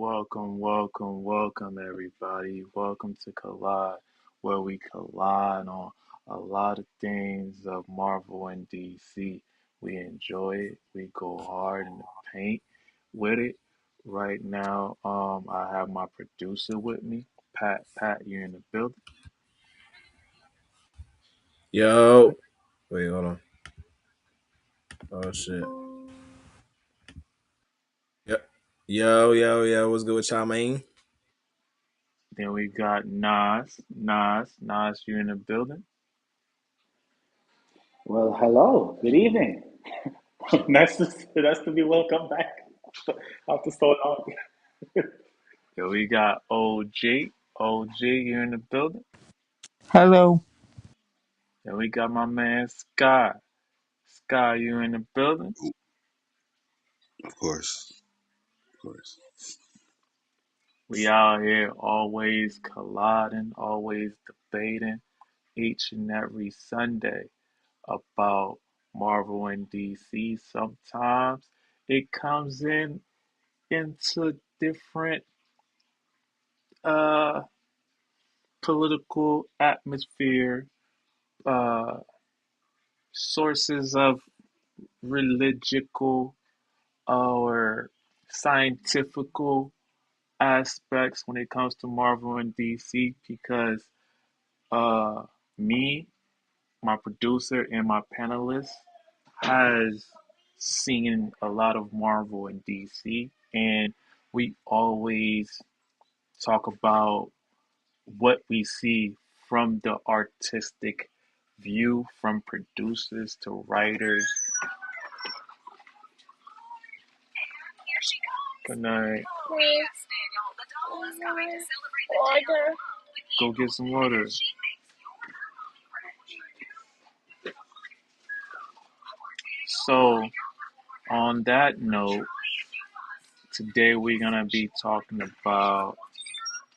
Welcome, everybody. Welcome to Collide, where we collide on a lot of things of Marvel and DC. We enjoy it. We go hard in the paint with it. Right now, I have my producer with me, Pat. Pat, you're in the building. Yo, wait, hold on. Oh shit. Yep. Yo. What's good with y'all, man? Then we got Nas, you're in the building. Well, hello. Good evening. nice to be welcome back after so long. Then we got OG. OG, you're in the building. Hello. Then we got my man Sky. Sky, you in the building? Of course, of course. We out here always colliding, always debating each and every Sunday about Marvel and DC. Sometimes it comes into different uh political atmosphere, uh sources of religical or scientifical aspects when it comes to Marvel and DC because uh me, my producer and my panelist has seen a lot of Marvel and DC and we always talk about what we see from the artistic view from producers to writers. Good night. Order. Go get some water. So, on that note, today we're gonna be talking about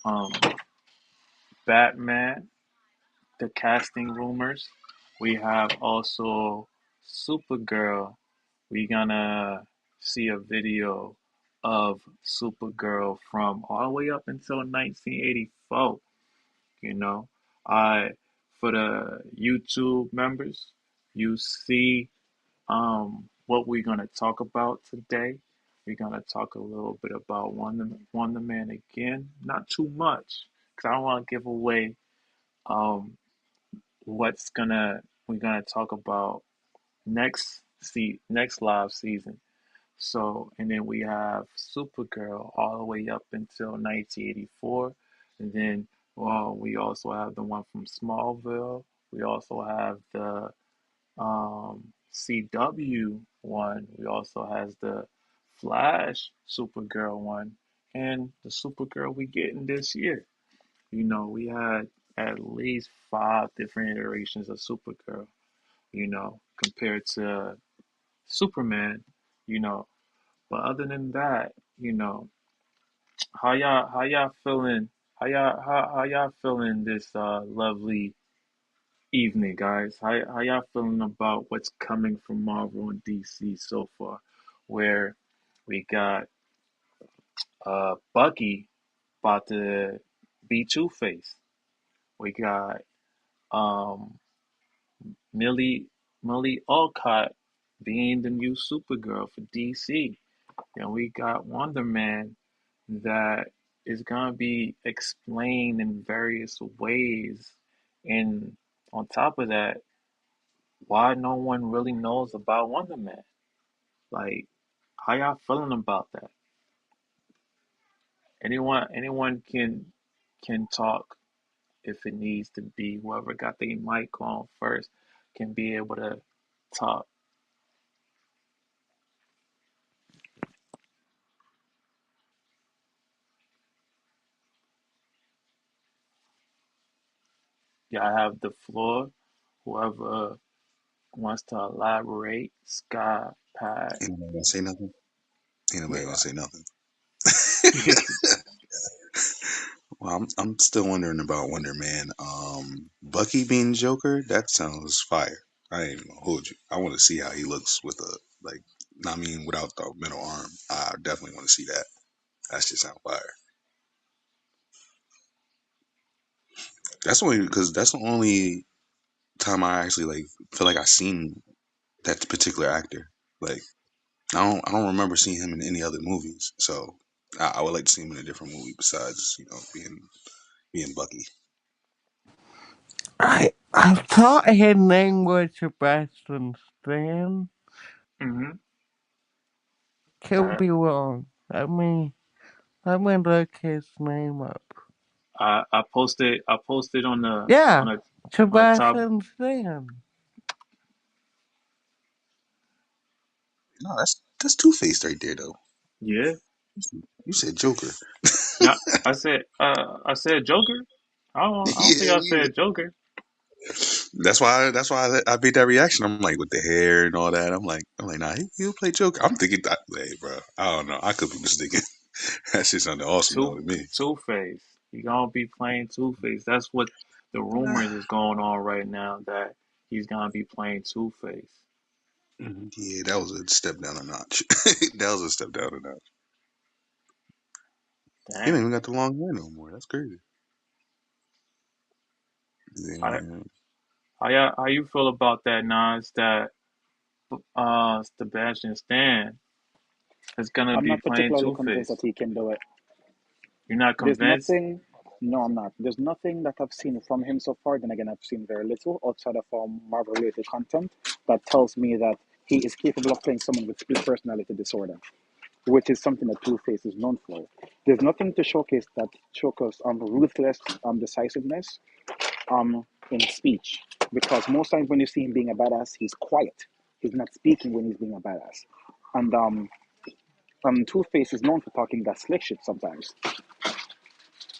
um, Batman, the casting rumors. We have also Supergirl. We're gonna see a video of Supergirl from all the way up until 1984. You know, I for the YouTube members, you see what we're gonna talk about today. We're gonna talk a little bit about Wonder Man again, not too much, because I don't want to give away um what's gonna we're gonna talk about next live season. So and then we have Supergirl all the way up until 1984, and then we also have the one from Smallville. We also have the CW one. We also has the Flash Supergirl one and the Supergirl we getting this year. We had at least five different iterations of Supergirl, compared to Superman, you know. But other than that, how y'all feeling? How y'all feeling this lovely evening, guys. How y'all feeling about what's coming from Marvel and DC so far? Where we got Bucky about to be Two Face. We got um Millie Millie Alcott being the new Supergirl for DC. And we got Wonder Man that is gonna be explained in various ways. And on top of that, why no one really knows about Wonder Man. Like, how y'all feeling about that? Anyone can talk if it needs to be. Whoever got their mic on first can be able to talk. Y'all have the floor. Whoever wants to elaborate, Sky, Pat, Ain't nobody gonna say nothing. Ain't nobody gonna yeah. say nothing. Well, I'm still wondering about Wonder Man. Bucky being Joker, that sounds fire. I ain't even gonna hold you. I want to see how he looks with a like. I mean, without the middle arm, I definitely want to see that. That shit sound fire. That's only because that's the only time I actually like feel like I seen that particular actor. Like I don't remember seeing him in any other movies. So I would like to see him in a different movie besides being Bucky. I thought his name was Sebastian Stan. Hmm. Could That be wrong. Let me look his name up. I posted Yeah, on a on a top. Sebastian Stan. No, that's Two Face right there though. Yeah. You said Joker. Yeah. I said Joker. I don't think Yeah, I yeah. said Joker. That's why I made that reaction. I'm like with the hair and all that. I'm like, nah, he'll play Joker. I'm thinking, hey, bro, I don't know. I could be mistaken. That shit sounded awesome though Two to me. Two Face. He gonna be playing Two Face. That's what the rumors is going on right now, that he's gonna be playing Two Face. Yeah, that was a step down a notch. That was a step down a notch. He don't Dang. even got the long hair no more. That's crazy. How Yeah. how you feel about that, Nas? That Sebastian Stan is gonna I'm be not playing particularly Two convinced that Face. he can do it. You're not There's convinced? nothing. No, I'm not. There's nothing that I've seen from him so far. Then again, I've seen very little outside of Marvel-related content that tells me that he is capable of playing someone with split personality disorder, which is something that Two Face is known for. There's nothing to showcase ruthless decisiveness in speech, because most times when you see him being a badass, he's quiet. He's not speaking when he's being a badass, and Two Face is known for talking that slick shit sometimes.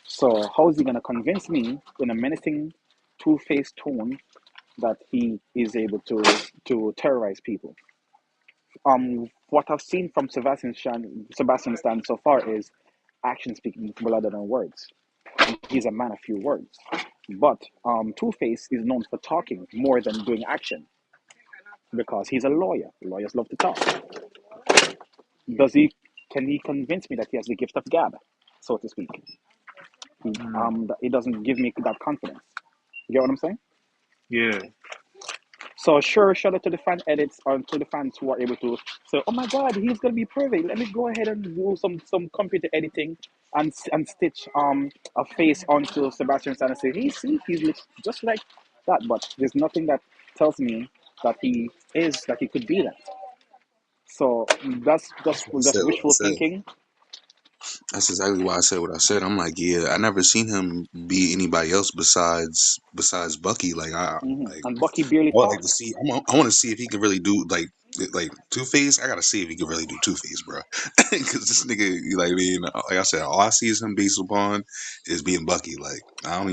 So how is he gonna convince me in a menacing Two Face tone that he is able to terrorize people? What I've seen from Sebastian Stan so far is action speaking louder than words. He's a man of few words. But Two Face is known for talking more than doing action because he's a lawyer. Lawyers love to talk. Does he? Can he convince me that he has the gift of gab, so to speak? Mm, It doesn't give me that confidence. You get what I'm saying? yeah. So sure, shout out to the fan edits or to the fans who are able to say, "Oh my God, he's gonna be perfect. Let me go ahead and do some computer editing and stitch a face onto Sebastian Stan and say, hey, see, he looks just like that." But there's nothing that tells me that he could be that. So that's That's just what I said. just What I wishful said. thinking. That's exactly why I said what I said. I'm like, yeah, I never seen him be anybody else besides Bucky. Like And Bucky barely I would like to talks. see. I want to see if he can really do like Two Face. I gotta see if he can really do Two Face, bro. Because this nigga, like, I mean, like I said, all I see is him based upon is being Bucky. Like I don't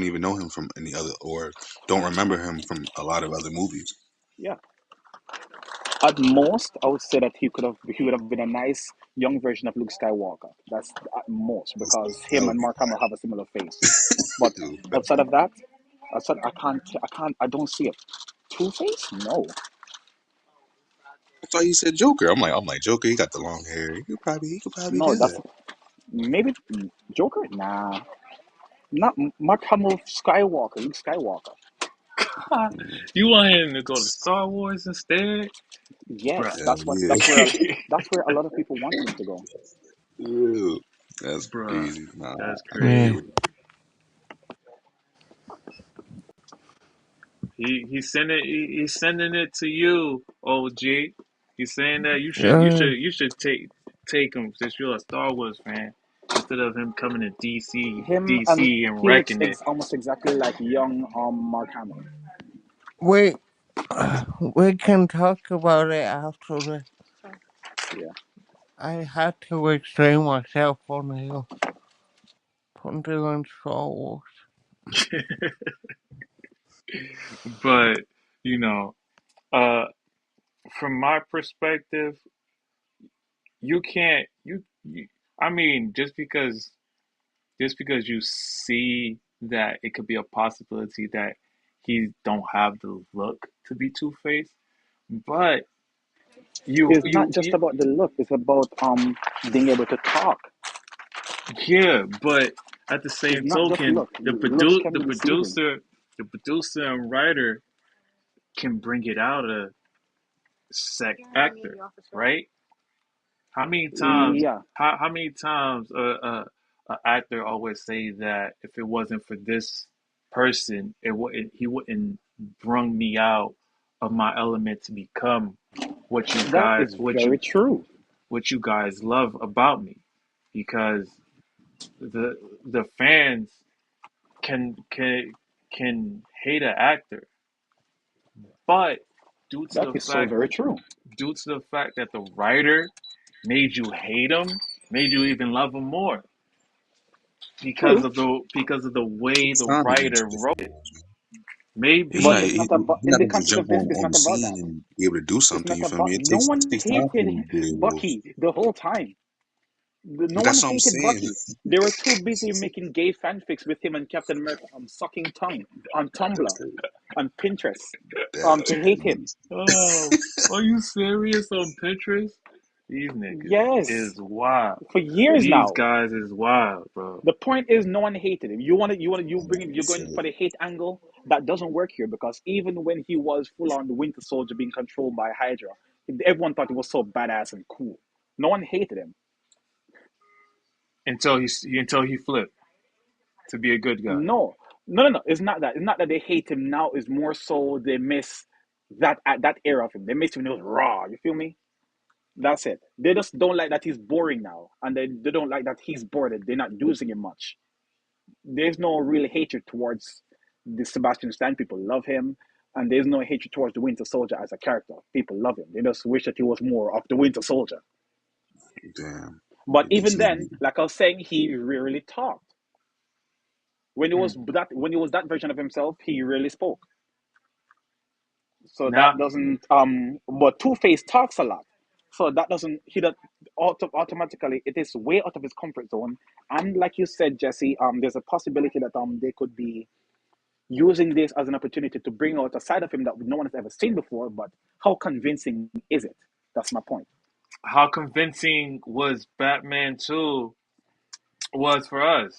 even know him from any other or don't remember him from a lot of other movies. Yeah. At most, I would say that he would have been a nice young version of Luke Skywalker. That's at most because That him would and be Mark Hamill have a similar face. But fire. Dude, outside of that, I don't see it. Two Face? No, I thought you said Joker. I'm like Joker. He got the long hair. He could probably no. do That's that. maybe Joker. Nah, not Mark Hamill. Skywalker, Luke Skywalker. You want him to go to Star Wars instead? Bruh. Yes, Hell yeah. that's where a lot of people wanted him to go. Ew. That's Bruh. crazy. Nah, That's I can't get Yeah. crazy. with it. He's sending it to you, OG. He's saying that Yeah. you should take him since you're a Star Wars fan, instead of him coming to Him and DC and he looks wrecking it. almost exactly like young Mark Hamill. We we can talk about it after the. Yeah. I had to explain myself on here from doing Star Wars. But you know, uh, from my perspective, you can't you I mean, just because you see that it could be a possibility that he don't have the look to be Two Face, but You It's not just you about the look. It's about being able to talk. yeah, but at the It's same not just token, look. Looks can the be deceiving. producer and writer can bring it out of sack actor, right? How many times Yeah, how many times a actor always say that if it wasn't for this person, it wouldn't he wouldn't brung me out of my element to become what you that guys is very true. what you guys love about me, because the the fans can can can hate an actor, but due to That the is so fact very true. that the writer made you hate him, made you even love him more True, because of the way It's the time writer different wrote it. roles, man. He's but not. Maybe it's not about. He's In not the gonna just context jump of this, it's on not the about that. scene and be able to do It's something. not You feel about. me? No It one takes time for hated him to do their roles. Bucky the whole time. No But one that's what I'm hated saying. Bucky. They were too busy making gay fanfics with him and Captain America sucking tongue on That's Tumblr, crazy. on Pinterest, That's to hate him. crazy. Oh, are you serious on Pinterest? These niggas Yes, is wild. for years These now. guys is wild, bro. The point is, no one hated him. You bring it. You're It's, going for the hate angle. That doesn't work here because even when he was full on the Winter Soldier being controlled by Hydra, everyone thought he was so badass and cool. No one hated him. Until he flipped to be a good guy. No. It's not that. It's not that they hate him now. It's more so they miss that era of him. They miss him when he was raw. You feel me? That's it. They just don't like that he's boring now, and they don't like that he's bored. They're not using him much. There's no real hatred towards the Sebastian Stan. People love him, and there's no hatred towards the Winter Soldier as a character. People love him. They just wish that he was more of the Winter Soldier. damn. But It gets even me. then, like I was saying, he rarely talked. Mm. When he was that version of himself, he rarely spoke. So Now, that doesn't but Two Face talks a lot. So that doesn't he that automatically it is way out of his comfort zone. And like you said, Jesse, there's a possibility that they could be using this as an opportunity to bring out a side of him that no one has ever seen before, but how convincing is it? That's my point. how convincing was Batman 2 was for us?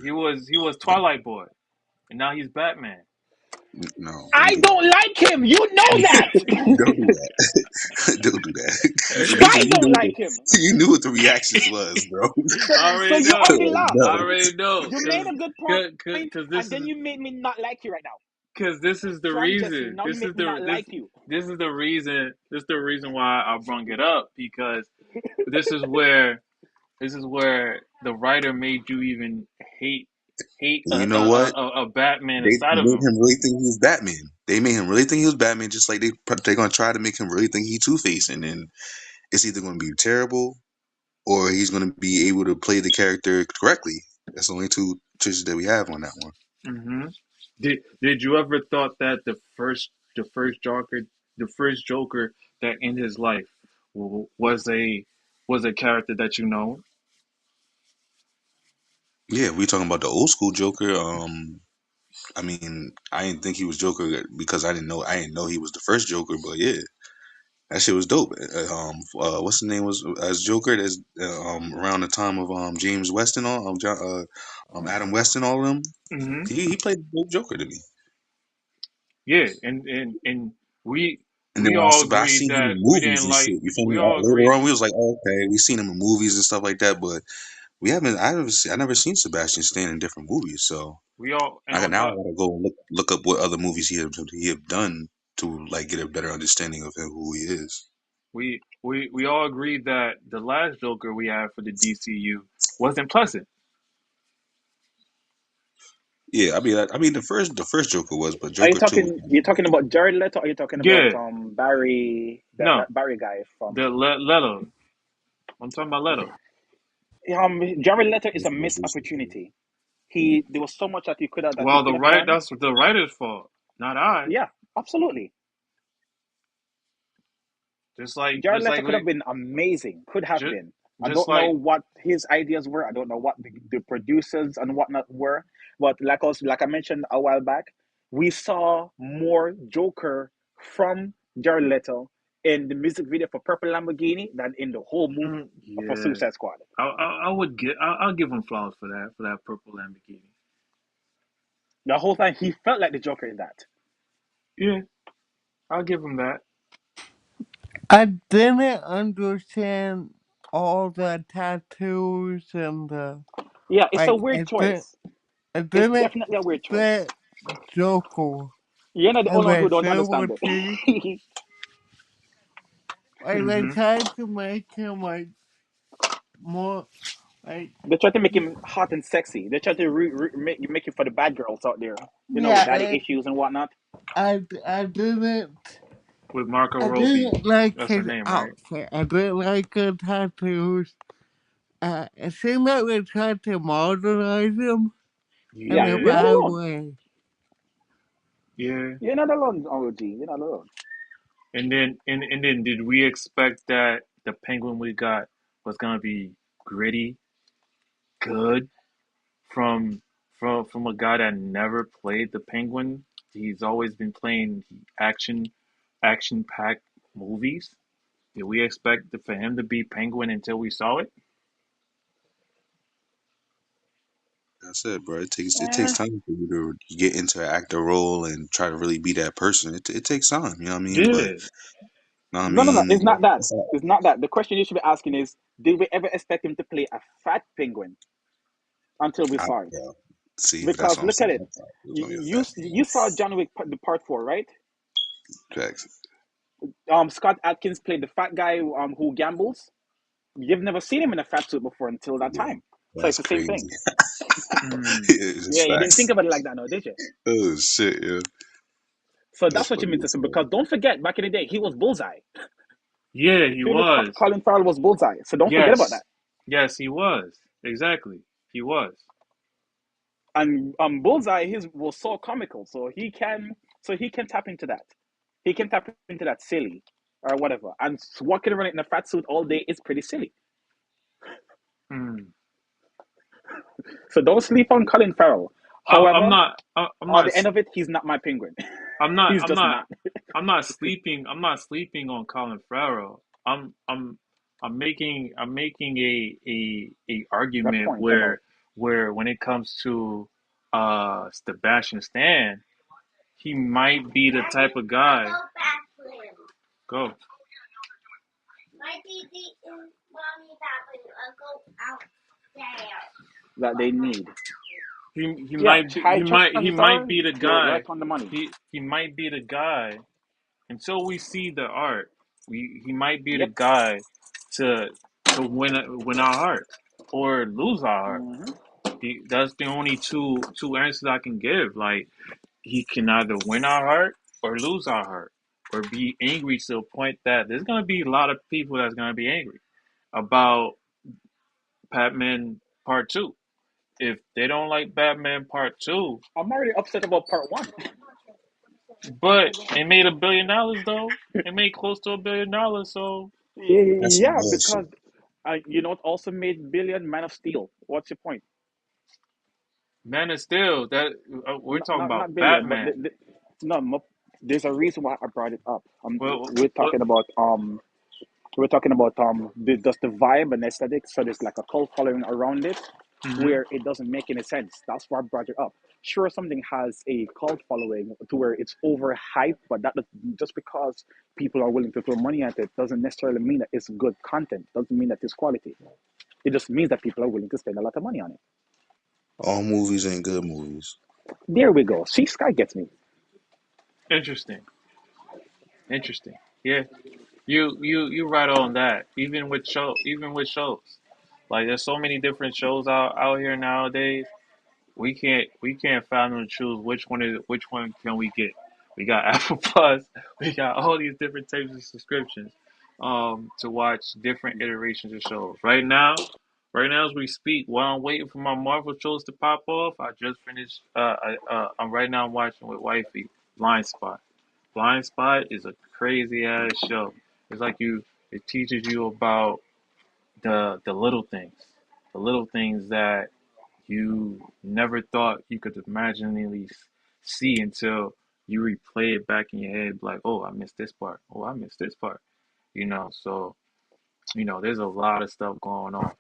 He was Twilight Boy, and now he's Batman. No, don't I do don't like him. You know that. don't do that. Don't do that. Spy You don't knew like him. you knew what the reactions was, bro. So I so already you know. already lost. I No. already know, You made a good point, cause and then you made me not like you right now. this is the Frank Jesse, reason. now you make me not like you. This is the reason. This is the reason why I brung it up, because this is where the writer made you even hate You know what? a Batman They inside of made him. him really think he was Batman. They made him really think he was Batman, just like they're gonna try to make him really think he Two Face, and then it's either gonna be terrible or he's gonna be able to play the character correctly. That's the only two choices that we have on that one. Hmm. Did you ever thought that the first Joker that in his life was a character that you know? Yeah, we talking about the old school Joker. I mean, I didn't think he was Joker because I didn't know he was the first Joker, but yeah, that shit was dope. What's the name was as Joker? That's around the time of James West and all Adam West and all of them. Hmm. He played a dope Joker to me. Yeah, and we And then we when all I agreed seen him that in we movies didn't and like. shit, you feel me? We all Later agreed. on, we was like, oh, okay, we seen him in movies and stuff like that, but we haven't. I never seen Sebastian Stan in different movies, so We all and I got on now I top. gotta go look up what other movies he have done to like get a better understanding of him, who he is. We all agreed that the last Joker we had for the DCU wasn't pleasant. Yeah, I mean the first Joker was, but Are you Joker two was talking? kind You're of talking about Jared Leto? Or are you talking about Yeah, Barry? no, That Barry guy from Leto. I'm talking about Leto. Jared Leto is was a most missed recent. opportunity. There was so much that he Well, could have done. that's the writer's fault, not I. Yeah, absolutely. Jared Just Leto like could have we been amazing. Could have just been. I just don't know like what his ideas were. I don't know what the producers and whatnot were. But like I mentioned a while back, we saw more Joker from Jared Leto in the music video for Purple Lamborghini than in the whole movie for Yeah, Suicide Squad. I'll give him flowers for that purple Lamborghini. The whole time he felt like the Joker in that. Yeah, I'll give him that. I didn't understand all the tattoos and the Yeah, it's a like. weird choice. It It's didn't definitely a weird choice. fit Joker You're not the and only one who the don't silver understand teeth. it. Like they Hmm. tried to make him like more like They try to make him hot and sexy. They try to make it for the bad girls out there, with yeah. daddy issues and whatnot. I didn't. With Marco I Robbie, didn't like that's her his name, right? outfit. I didn't like the tattoos. It seemed like they tried to modernize him in Yeah, a Yeah, you're not bad alone. way. yeah. You're not alone, OG. You're not alone. And then did we expect that the Penguin we got was gonna be gritty, good from from a guy that never played the Penguin? He's always been playing action packed movies. Did we expect for him to be Penguin until we saw it? That's it, bro. It takes Eh, time for you to get into an actor role and try to really be that person. It takes time, you know what I mean? But Yeah. you know what I no, no, no. mean? It's not that. It's all- It's not that. The question you should be asking is, did we ever expect him to play a fat penguin until we I, saw it? yeah. See, that's Because what I'm look at saying. it. I thought it was gonna be a You fat you thing. saw John Wick the part four, right? Facts. Scott Atkins played the fat guy who gambles. You've never seen him in a fat suit before until that Yeah, time. So it's that's the same crazy. thing. Mm. It's Yeah, just you didn't facts. think about it like that, no, did you? Oh shit, yeah. So That's that's what you funny mean to as say. hell. Because don't forget, back in the day, he was Bullseye. Yeah, he Philip was. Colin Farrell was Bullseye. So don't forget about Yes. that. Yes, he was. Exactly. He was. And Bullseye his was so comical, so he can tap into that. He can tap into that silly or whatever. And walking around in a fat suit all day is pretty silly. Mm. So don't sleep on Colin Farrell. I'm However, not. I'm at not. the end of it, he's not my penguin. I'm not. He's I'm just not. not. I'm not sleeping. I'm not sleeping on Colin Farrell. I'm making a That argument point about where when it comes to Sebastian Stan, he might be the type of guy. Go. that they need. Yeah, high He chances might are be the you're right guy. on the money. He might be the guy until we see the art. He might be the Yep. guy to win our hearts or lose our heart. Hmm. That's the only two answers I can give. Like he can either win our heart or lose our heart or be angry to a point that there's gonna be a lot of people that's gonna be angry about Batman Part Two. If they don't like Batman Part Two, I'm already upset about part one. but it made $1 billion though. It made close to $1 billion, so That's some Yeah, bullshit. because it also made billion Man of Steel. What's your point? Man of Steel. That we're talking Not about billion, but Batman. no, there's a reason why I brought it up. Well, We're what? talking about just the vibe and aesthetic. So there's like a cult following around it, Mm-hmm. where it doesn't make any sense. That's why I brought it up. Sure, something has a cult following to where it's overhyped, but just because people are willing to throw money at it doesn't necessarily mean that it's good content. Doesn't mean that it's quality. It just means that people are willing to spend a lot of money on it. All movies ain't good movies. There we go. See, Sky gets me. Interesting. Interesting. Yeah. You right on that. Even with shows. Like there's so many different shows out here nowadays. We can't find and choose which one can we get. We got Apple Plus. We got all these different types of subscriptions to watch different iterations of shows. Right now as we speak, while I'm waiting for my Marvel shows to pop off, I just finished. I'm right now watching with wifey Blind Spot. Blind Spot is a crazy ass show. It's like it teaches you about the little things that you never thought you could imaginally see until you replay it back in your head, like, oh, I missed this part. Oh, I missed this part. So there's a lot of stuff going on.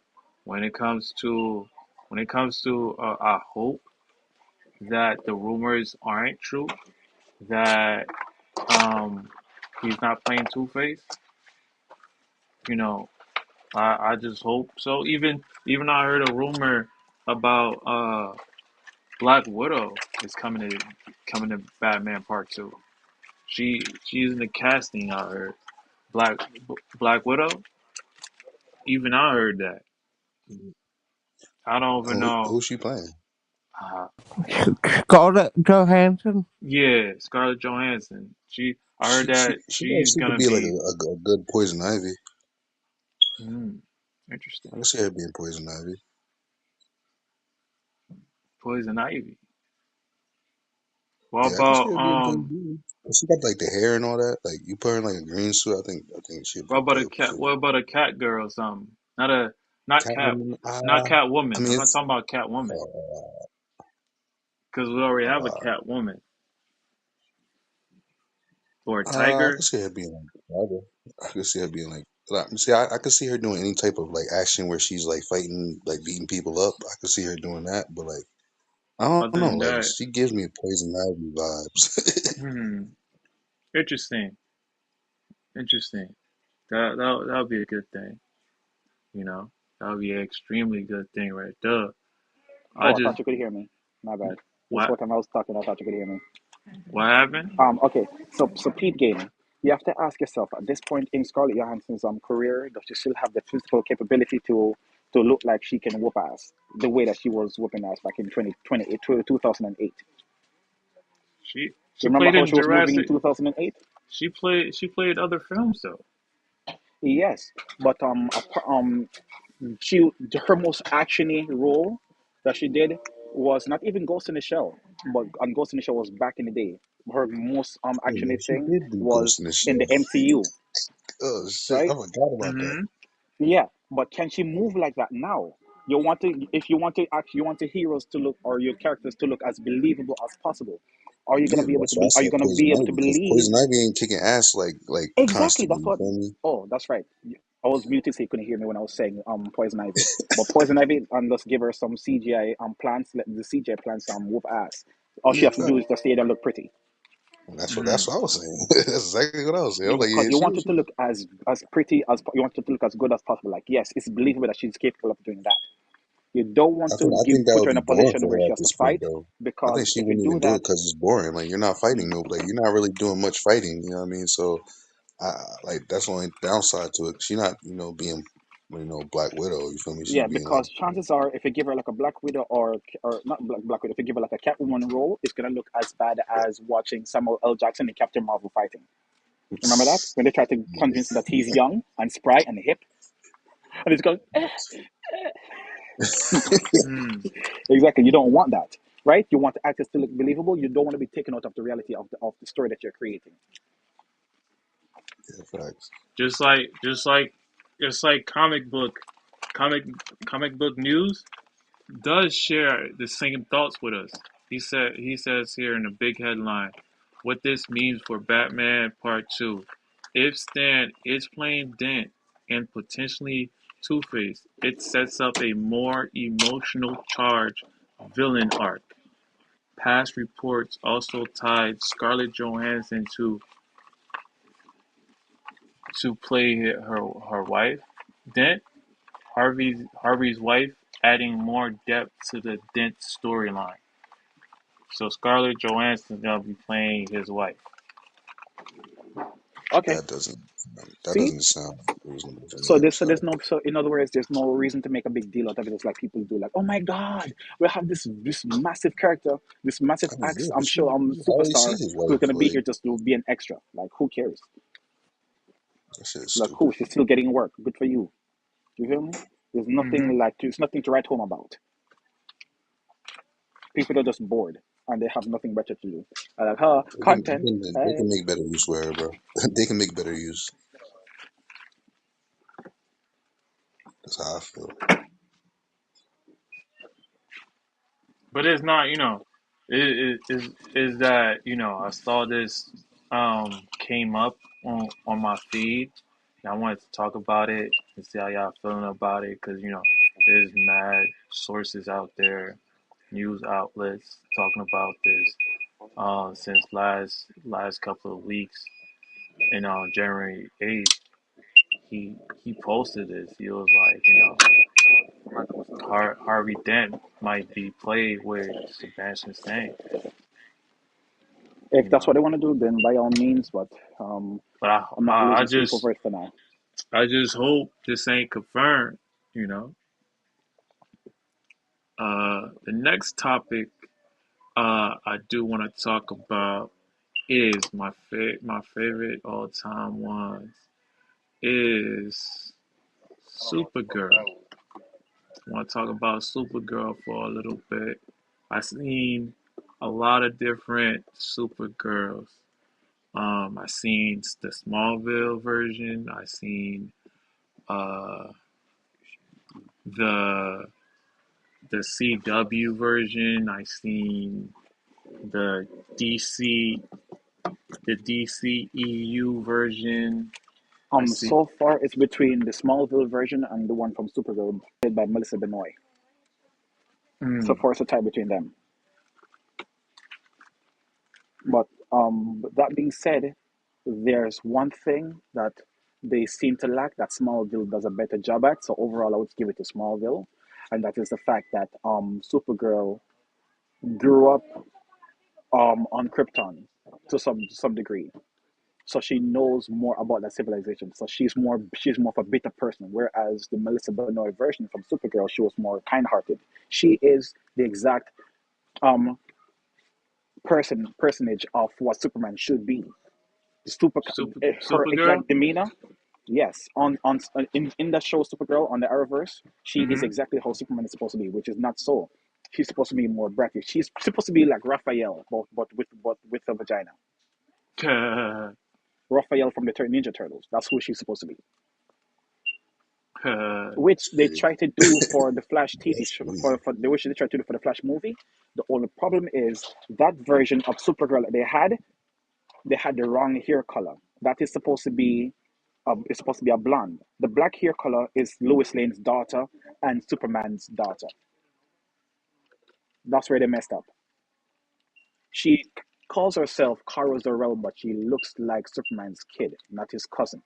When it comes to I hope that the rumors aren't true. That um, he's not playing Two Face. You know, I just hope so. Even I heard a rumor about Black Widow is coming to Batman Part Two. She's in the casting. I heard Black Black Widow. Even I heard that. I don't even know. Who's she playing? Uh, Scarlett Johansson. yeah, Scarlett Johansson. I heard that she's She could gonna be like be. a good Poison Ivy. Hmm, interesting. I can see her being Poison Ivy. Poison Ivy. What Yeah, I can see about her being Poison Ivy. She got like the hair and all that. Like you put her in like a green suit. I think she'd what be about a dope. cat? What about a cat girl or something? Not cat, Catwoman. not cat I woman. mean I'm not it's. talking about cat woman Uh, because we already have a uh, cat woman or a tiger. I could see her being like Tiger. I could see her being see, I could see her doing any type of like action where she's like fighting, like beating people up. I could see her doing that, but like I don't Other know, than like that, she gives me Poison Ivy vibes. hmm, interesting, interesting. That would be a good thing. You know, that would be an extremely good thing right there. I Oh, I just thought you could hear me. My bad. This what whole time I was talking, I thought you could hear me. what happened? Okay. So Pete Gaming, you have to ask yourself at this point in Scarlett Johansson's career, does she still have the physical capability to look like she can whoop ass the way that she was whooping ass back in 2008? She You remember played how in she was moving in Jurassic. 2008? She played other films though. Yes, but she her most actiony role that she did was not even Ghost in the Shell, but Ghost in the Shell was back in the day. Her most Yeah, actiony she thing did do Ghost was in the in Shell. the MCU, Oh shit, I right? forgot about that. Hmm. Yeah, but can she move like that now? If you want to act, you want the heroes to look or your characters to look as believable as possible. Are you gonna Yeah, be able that's to why I Are you said gonna Poison be able to Ivy because believe? Poison Ivy ain't kicking ass like Exactly. constantly. That's You what. feel me? Oh, that's right. I was muted, so you couldn't hear me when I was saying Poison Ivy. But Poison Ivy, and just give her some CGI plants. Let the CGI plants whoop ass. All she Yeah, have to do is just stay there and look pretty. Hmm. that's what I was saying. That's exactly what I was saying. I was like, Because yeah, you want it to look as pretty as you want it to look as good as possible. Like yes, it's believable that she's capable of doing that. You don't want to I think that put would her in be a boring position for where her she at has to this point, fight though. I think because she if you wouldn't do even do it that, because it's boring. Like you're not fighting no, like you're not really doing much fighting. You know what I mean? So, like that's the only downside to it. She not, being, Black Widow. You feel me? She's yeah, being like, because chances are if you give her like a Black Widow or not Black Widow, if you give her like a Catwoman role, it's gonna look as bad as watching Samuel L. Jackson and Captain Marvel fighting. Remember that when they try to convince him that he's young and spry and hip, and he's going Hmm. exactly. You don't want that, right? You want the actors to look believable. You don't want to be taken out of the reality of the story that you're creating. yeah, facts. Just like comic comic book news does share the same thoughts with us. He says here in a big headline, what this means for Batman Part Two. If Stan is playing Dent and potentially Two Face, it sets up a more emotional charge villain arc. Past reports also tied Scarlett Johansson to play her wife, Dent, Harvey's wife, adding more depth to the Dent storyline. So Scarlett Johansson's gonna be playing his wife. Okay. That doesn't that See, doesn't sound reasonable to me. so I'm there's sorry. no so in other words, there's no reason to make a big deal out of it. It's like people do, like, oh my god, we have this massive character, this massive I mean, yeah, but I'm sure you already see superstar his who's wife. gonna be Like here just to be an extra. Like who cares? that shit is Like stupid. who? She's still getting work. Good for you. You feel me? Hmm. There's nothing to write home about. People are just bored and they have nothing better to do. Like, huh, content. They Hey. can make better use with her, bro. They can make better use. That's how I feel. But it's not. is that I saw this came up on my feed, and I wanted to talk about it and see how y'all feeling about it because there's mad sources out there, news outlets talking about this since last couple of weeks. And on January 8th, he posted this. He was like, Harvey Dent might be played with Sebastian Stan. If You that's what know, they want to do, then by all means. But but I I'm not I, I losing sleep just over it for now. I just hope this ain't confirmed. You know. The next topic I do want to talk about is my favorite all time ones is Supergirl. I want to talk about Supergirl for a little bit. I seen a lot of different Supergirls. I seen the Smallville version. I seen uh the the CW version. I seen the DC the DCEU version. I see. So far it's between the Smallville version and the one from Supergirl, played by Melissa Benoist. So Mm, far it's a tie between them. But that being said, there's one thing that they seem to lack that Smallville does a better job at. So overall, I would give it to Smallville, and that is the fact that Supergirl grew up on Krypton to some degree. So she knows more about that civilization. So she's more of a bitter person. Whereas the Melissa Benoist version from Supergirl, she was more kind-hearted. She is the exact um personage of what Superman should be. Super, her Supergirl. exact demeanor. Yes, in that show Supergirl on the Arrowverse, she is Mm-hmm. exactly how Superman is supposed to be, which is not so. She's supposed to be more bratty. She's supposed to be like Raphael, but with a vagina. Raphael from the Ninja Turtles. That's who she's supposed to be. Which they Shit, try to do for the Flash TV that's show, crazy. for the which they try to do for the Flash movie. The only problem is that version of Supergirl that they had the wrong hair color. That is supposed to be a blonde. The black hair color is Lois Lane's daughter and Superman's daughter. That's where they messed up. She calls herself Kara Zor-El, but she looks like Superman's kid, not his cousin.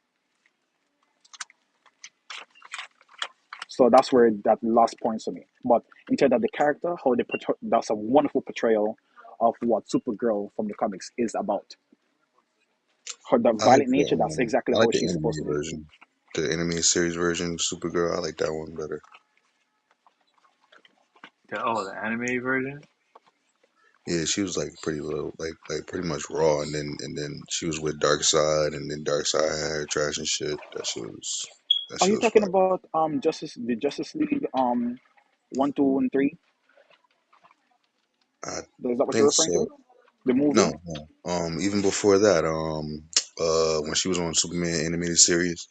So that's where that lost points for me. But in terms of the character, how they portray, that's a wonderful portrayal of what Supergirl from the comics is about. Her the violent nature, that's exactly I how like the she's supposed to animated be. version, the animated series version of Supergirl. I like that one better. The anime version. Yeah, she was like pretty low, like pretty much raw, and then she was with Darkseid, and then Darkseid had her trash and shit. That Are shit you was talking fire. about the Justice League 1, 2, and 3? I Is that what you're think referring so. to? The movie? No, no. Even before that, when she was on Superman animated series,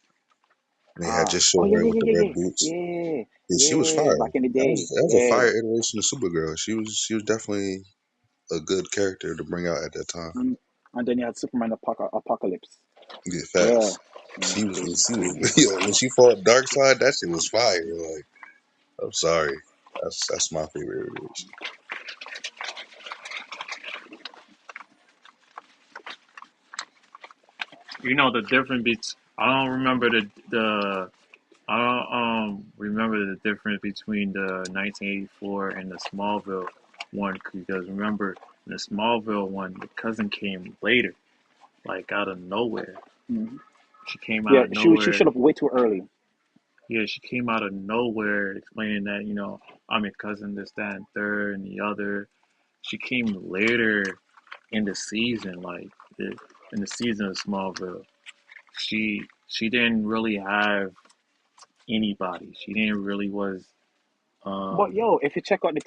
and they had Ah, just oh showed yeah, her yeah, with yeah, the yeah, red yeah, boots. yeah, Yeah, she was yeah. fire. Back in the That was day, that was a yeah. fire iteration of Supergirl. She was definitely a good character to bring out at that time. And then you had Superman Apocalypse. Yeah, Yeah, facts. She was yo, when she fought Darkseid, that shit was fire. Like, I'm sorry, that's my favorite iteration. The difference between I don't remember the I don't remember the difference between the 1984 and the Smallville one because remember in the Smallville one the cousin came later, like out of nowhere. hmm She came out yeah. of She nowhere. showed up way too early. Yeah, she came out of nowhere explaining that I'm your cousin, this, that, and third, and the other. She came later in the season, like in the season of Smallville. She didn't really have anybody. She didn't really was But um yo, if you check out the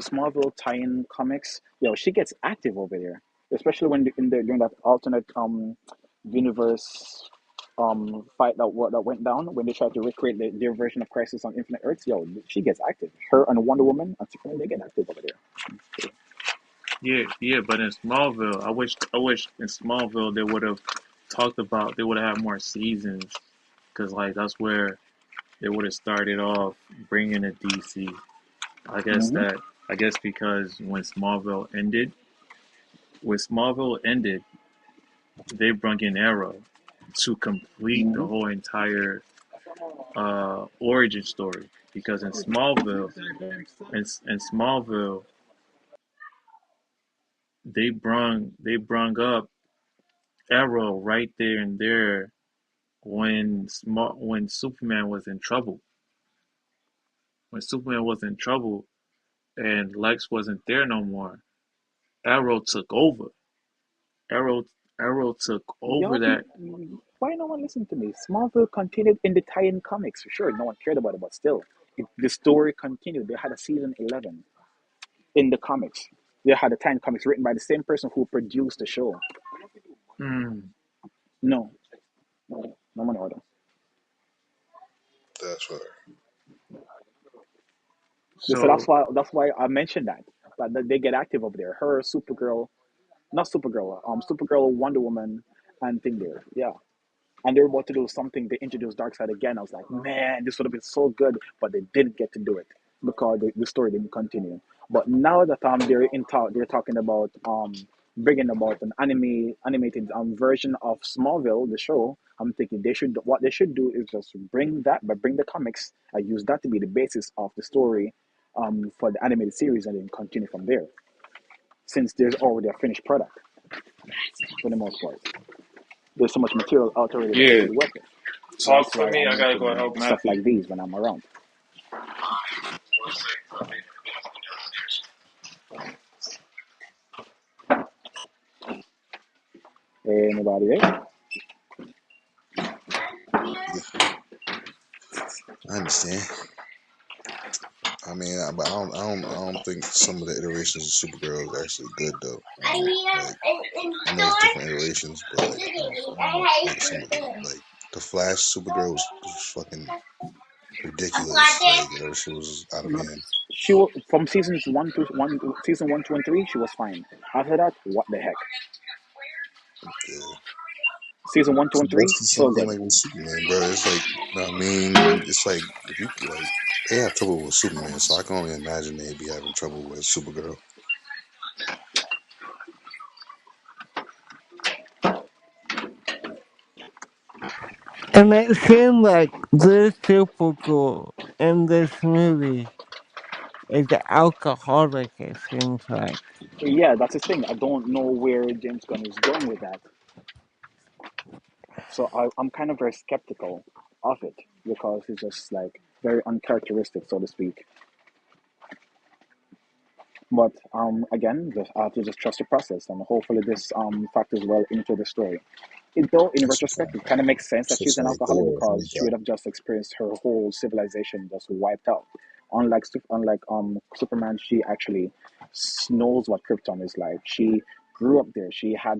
Smallville tie-in comics, yo, she gets active over there, especially when during that alternate universe fight that went down when they tried to recreate their version of Crisis on Infinite Earths. Yo, she gets active. Her and Wonder Woman and Superman, they get active over there. Yeah, yeah, but in Smallville, I wish in Smallville they would have talked about, they would have had more seasons, because like that's where they would have started off bringing a DC. I guess Mm-hmm. that I guess because when Smallville ended, they brought in Arrow to complete the Mm-hmm. whole entire origin story. Because in Smallville, they brung up Arrow right there and there when Superman was in trouble. When Superman was in trouble and Lex wasn't there no more, Arrow took over. Arrow Arrow took over Y'all, that. why no one listened to me? Smallville continued in the tie-in comics for sure. No one cared about it, but still, the story continued. They had a season 11 in the comics. They had a tie-in comics written by the same person who produced the show. Hmm. No, no one order. That's right. So So that's why I mentioned that. But they get active over there. Her, Supergirl, not Supergirl, Supergirl, Wonder Woman, and thing there. Yeah. And they were about to do something. They introduced Darkseid again. I was like, man, this would have been so good, but they didn't get to do it because the story didn't continue. But now that they're talking about bringing about an animated version of Smallville, the show. I'm thinking what they should do is just bring the comics and use that to be the basis of the story for the animated series, and then continue from there. Since there's already a finished product for the most part, there's so much material out already that they yeah, could work with. talk That's to why me. I'm I gotta go making help stuff Matthew. like these when I'm around. Anybody else? I understand. I mean, I don't think some of the iterations of Supergirl is actually good though. Like, I know it's different iterations, but like, I don't like some of like the Flash Supergirl was fucking ridiculous. Like, that shit was out of No, hand. from season one, two, and three, she was fine. After that, what the heck? Yeah. Season one, two, So and three, that's the same so thing good. like with Superman, bro. It's like, I mean, it's like if you like, they have trouble with Superman, so I can only imagine they'd be having trouble with Supergirl. And it seemed like this Supergirl in this movie is an alcoholic, it seems like. Yeah, that's the thing. I don't know where James Gunn is going with that, so I'm kind of very skeptical of it because it's just like very uncharacteristic, so to speak. But again, just I have to just trust the process, and hopefully this factors well into the story. Though in It's just retrospect, it kind of makes sense it's that she's just an like alcoholic Thor. because Like, she would have just experienced her whole civilization just wiped out. Unlike Superman, she actually knows what Krypton is like. She grew up there. She had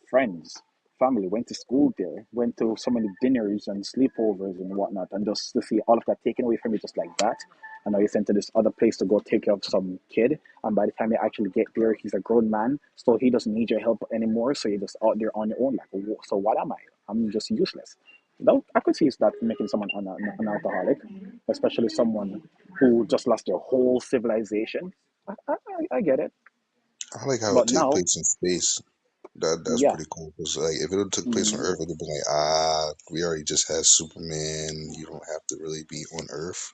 friends, family, went to school there, went to so many dinners and sleepovers and whatnot, and just to see all of that taken away from you just like that. And now you're sent to this other place to go take care of some kid, and by the time you actually get there, he's a grown man, so he doesn't need your help anymore. So you're just out there on your own. Like, so what am I? I'm just useless. No, I could see that making someone an alcoholic, especially someone who just lost their whole civilization. I get it, I like how it but take now, place in space. That's yeah, pretty cool. Cause like if it took place on mm, Earth, it'd be like, we already just had Superman. You don't have to really be on Earth.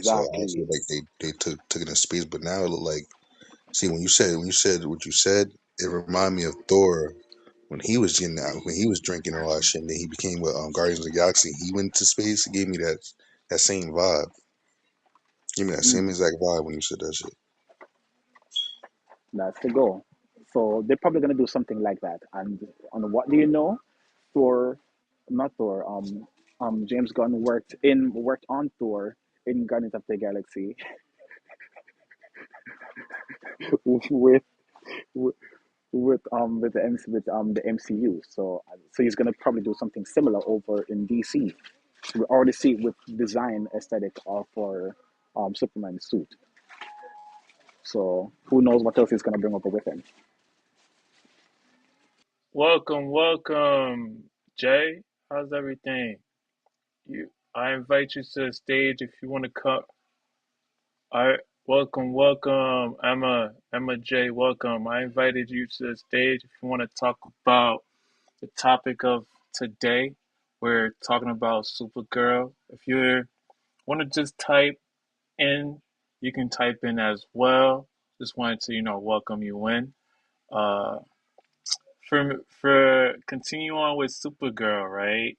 So I exactly. feel like they took it in space, but now it look like, see, when you said what you said, it reminded me of Thor when he was getting out, when he was drinking and all that shit, and then he became with Guardians of the Galaxy. He went to space. It gave me that same vibe. Give me that same Mm. exact vibe when you said that shit. That's the goal. So they're probably gonna do something like that. And on what do you know? Thor, not Thor. James Gunn worked on Thor in Guardians of the Galaxy with the MCU. So he's gonna probably do something similar over in DC. We already see it with design aesthetic of for Superman suit. So who knows what else he's gonna bring up with him? Welcome, welcome, Jay. How's everything? I invite you to the stage if you want to come. I welcome, welcome, Emma J. Welcome. I invited you to the stage if you want to talk about the topic of today. We're talking about Supergirl. If you want to just type in, you can type in as well. Just wanted to, welcome you in. Uh, for continue on with Supergirl, right?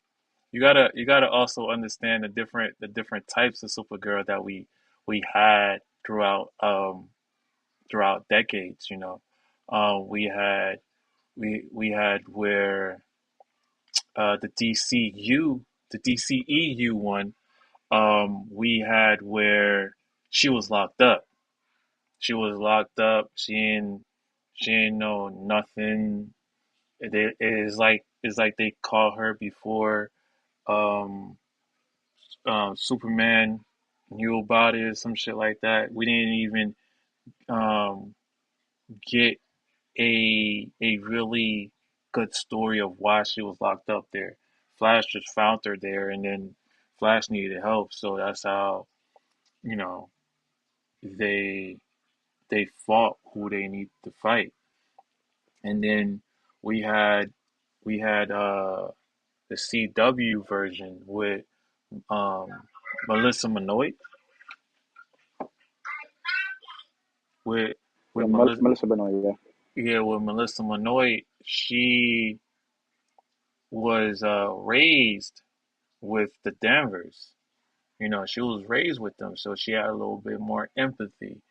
You gotta also understand the different types of Supergirl that we had throughout decades. We had we had where the DCEU one. We had where she was locked up. She was locked up. She ain't know nothing. It's like they caught her before um, Superman knew about it or some shit like that. We didn't even um, get a really good story of why she was locked up there. Flash just found her there, and then Flash needed help, so that's how you know they they fought who they need to fight. And then we had we had the CW version with um, Melissa Benoist with Yeah, with Melissa Melissa Benoist. Yeah, yeah with Melissa Benoist. She was raised with the Danvers. She was raised with them, so she had a little bit more empathy.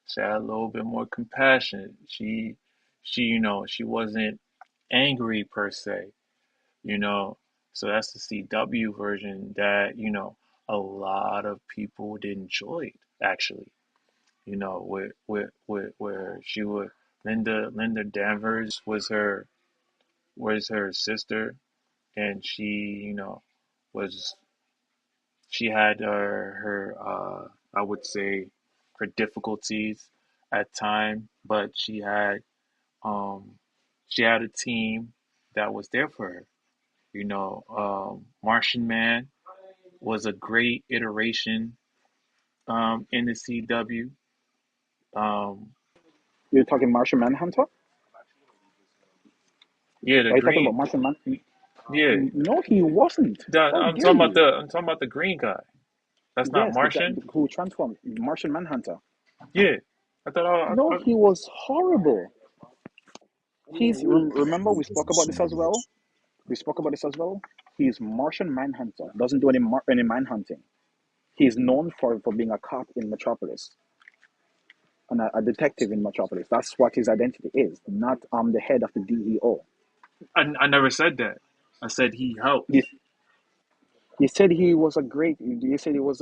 She had a little bit more compassion. She wasn't angry per se. you know. So that's the CW version that, a lot of people enjoyed actually. Where she would Linda Danvers was her sister, and was she had her I would say her difficulties at time, but um she had a team that was there for her. Martian Man was a great iteration in the CW. Um, you're talking Martian Manhunter. yeah, the Are you talking green. about Martian Man? Yeah, No, he wasn't. How I'm dare talking about you? the green guy. That's not Yes, the guy Martian. who transformed Martian Manhunter. Yeah, I thought. No, he was horrible. Remember we Movies spoke and about so this as well. We spoke about this as well. He's Martian Manhunter. Doesn't do any manhunting. He's known for being a cop in Metropolis and a detective in Metropolis. That's what his identity is, not the head of the DEO. I never said that. I said he helped. He, he said he was a great. He said he was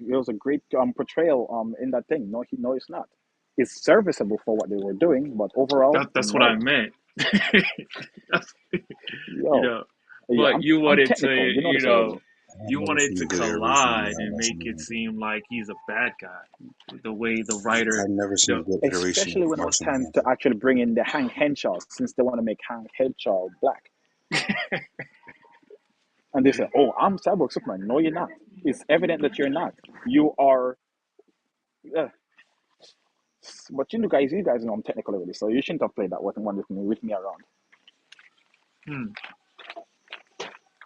it was a great portrayal in that thing. No, it's not. It's serviceable for what they were doing, but overall, That's what I no. meant. That's, you Yo, know, yeah, but you I'm wanted to, technical. You know this already. I've you never wanted seen to a good iteration of collide and Martian make it Manhunter. seem like he's a bad guy. The way the writer, I've never seen the a good iteration Especially of when it was Martian time to Manhunter. actually bring in the Hank Henshaw, since they want to make Hank Henshaw black. And they say, "Oh, I'm Cyborg Superman." No, you're not. It's evident that you're not. You are. Uh, but you guys know I'm technical already, so you shouldn't have played that one with me around. hmm,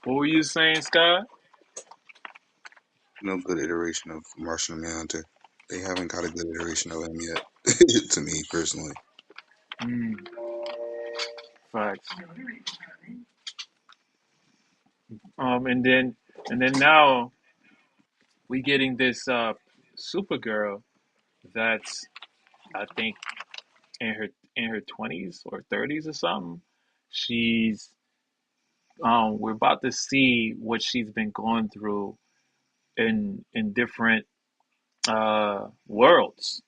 what were you saying, Scott? No good iteration of Martian Manhunter. They haven't got a good iteration of him yet. To me personally, Hmm, facts. And then now we getting this Supergirl that's I think in her 20s or 30s or something. She's we're about to see what she's been going through in different worlds.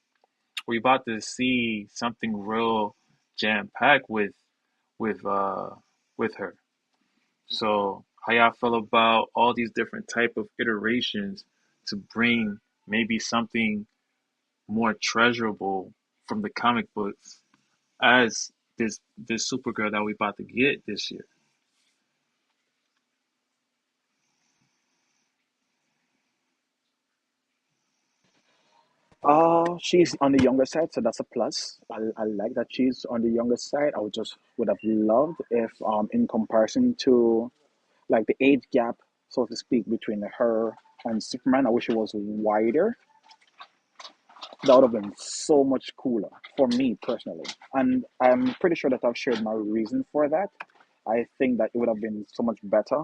We're about to see something real jam packed with uh with her. So how y'all feel about all these different type of iterations to bring maybe something more treasurable from the comic books as this Supergirl that we about to get this year. She's on the younger side, so that's a plus. I like that she's on the younger side. I would have loved if, in comparison to like the age gap, so to speak, between her and Superman, I wish it was wider. That would have been so much cooler for me personally. And I'm pretty sure that I've shared my reason for that. I think that it would have been so much better,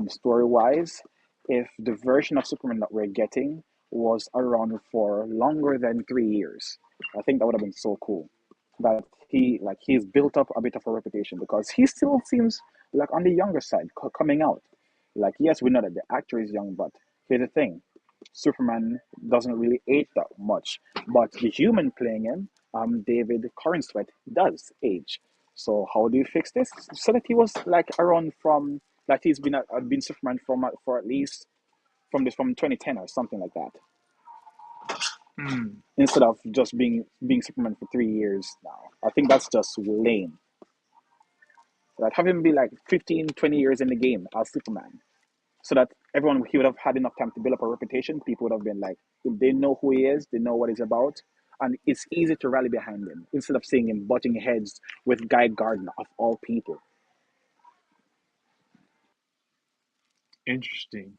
story wise, if the version of Superman that we're getting was around for longer than 3 years. I think that would have been so cool. That he's built up a bit of a reputation because he still seems like on the younger side coming out. Like, yes, we know that the actor is young, but here's the thing: Superman doesn't really age that much, but the human playing him, David Cornsweet, does age. So how do you fix this? So that he was like around from like he's been Superman for at least from 2010 or something like that, Hmm. instead of just being Superman for 3 years now. I think that's just lame. Like have him be like 15, 20 years in the game as Superman, so that everyone he would have had enough time to build up a reputation. People would have been like, they know who he is, they know what he's about, and it's easy to rally behind him instead of seeing him butting heads with Guy Gardner of all people. Interesting.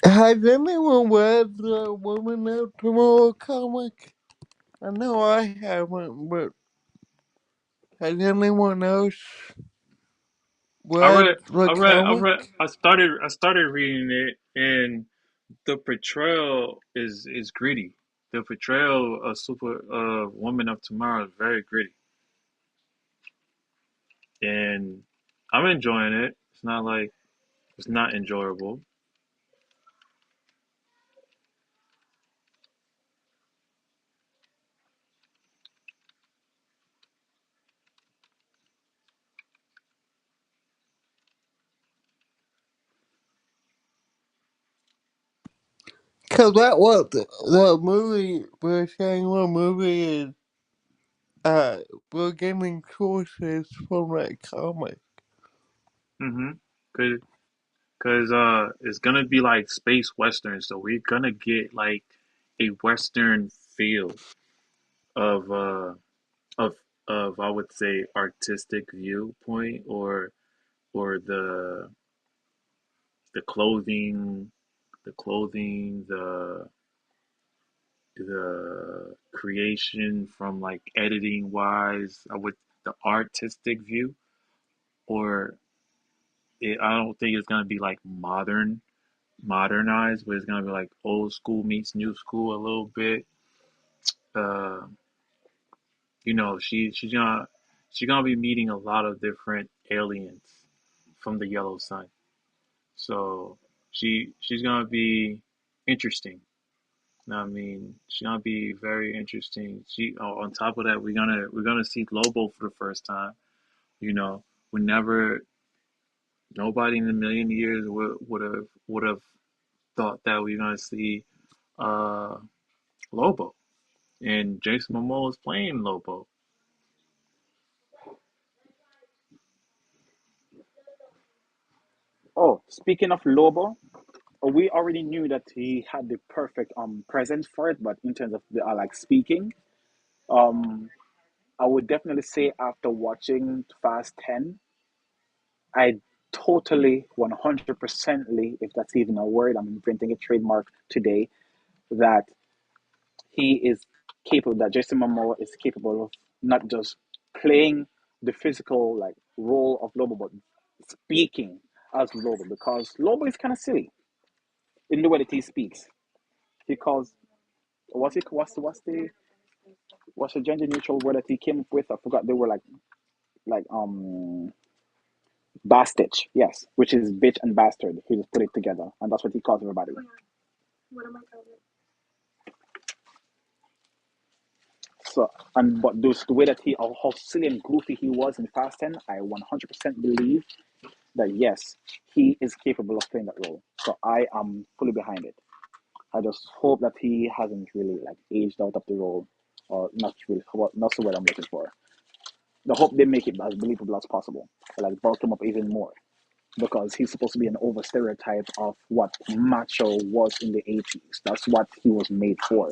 Has anyone read the Woman of Tomorrow comic? I know I haven't, but has anyone else I read read the I read comic? I started reading it, and the portrayal is gritty. The portrayal of super woman of tomorrow is very gritty, and I'm enjoying it. It's not like it's not enjoyable. Cause that what the movie we're saying. What movie is we're getting sources from that comic. Mm-hmm. Cause it's gonna be like space western, so we're gonna get like a western feel of of I would say artistic viewpoint, or the clothing, the creation from like editing wise, I would the artistic view, or I don't think it's gonna be like modernized, but it's gonna be like old school meets new school a little bit. Uh, she's gonna be meeting a lot of different aliens from the yellow sun. So she's gonna be interesting. I mean, she's gonna be very interesting. On top of that, we're gonna see Lobo for the first time. You know, we never nobody in a million years would have thought that we're gonna see uh Lobo, and Jason Momoa is playing Lobo. Oh, speaking of Lobo, we already knew that he had the perfect presence for it, but in terms of the like speaking, um, I would definitely say after watching Fast 10, I totally 100%ly, if that's even a word, I'm inventing a trademark today, that he is capable, that Jason Momoa is capable of not just playing the physical like role of Lobo, but speaking as Lobo, because Lobo is kind of silly in the way that he speaks. He calls what's the gender neutral word that he came up with? I forgot. They were like bastich, yes, which is bitch and bastard. He just put it together, and that's what he calls everybody. So, and but those the way that how silly and goofy he was in Fast 10, I 100% believe that yes, he is capable of playing that role. So I am fully behind it. I just hope that he hasn't really like aged out of the role, or not really. Not the word I'm looking for. I hope they make it as believable as possible, like bulk him up even more, because he's supposed to be an over stereotype of what macho was in the 80s. That's what he was made for.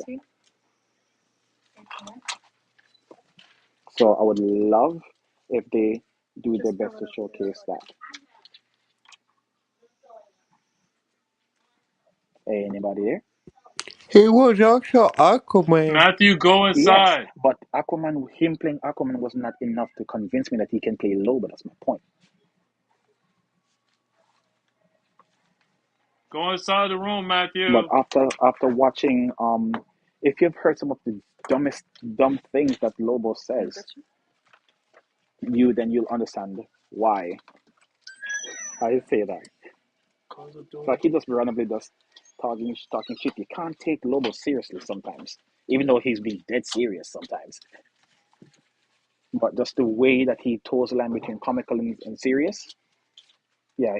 So I would love if they do their best to showcase that. Anybody there? He was also Aquaman. Matthew, go Yes, inside. but Aquaman, him playing Aquaman was not enough to convince me that he can play Lobo. That's my point. Go inside the room, But Matthew. after watching, if you've heard some of the dumb things that Lobo says, you'll understand why I say that. Close the door. Like he just randomly just talking shit. You can't take Lobo seriously sometimes, even though he's being dead serious sometimes. But just the way that he toes the line between comical and serious, yeah.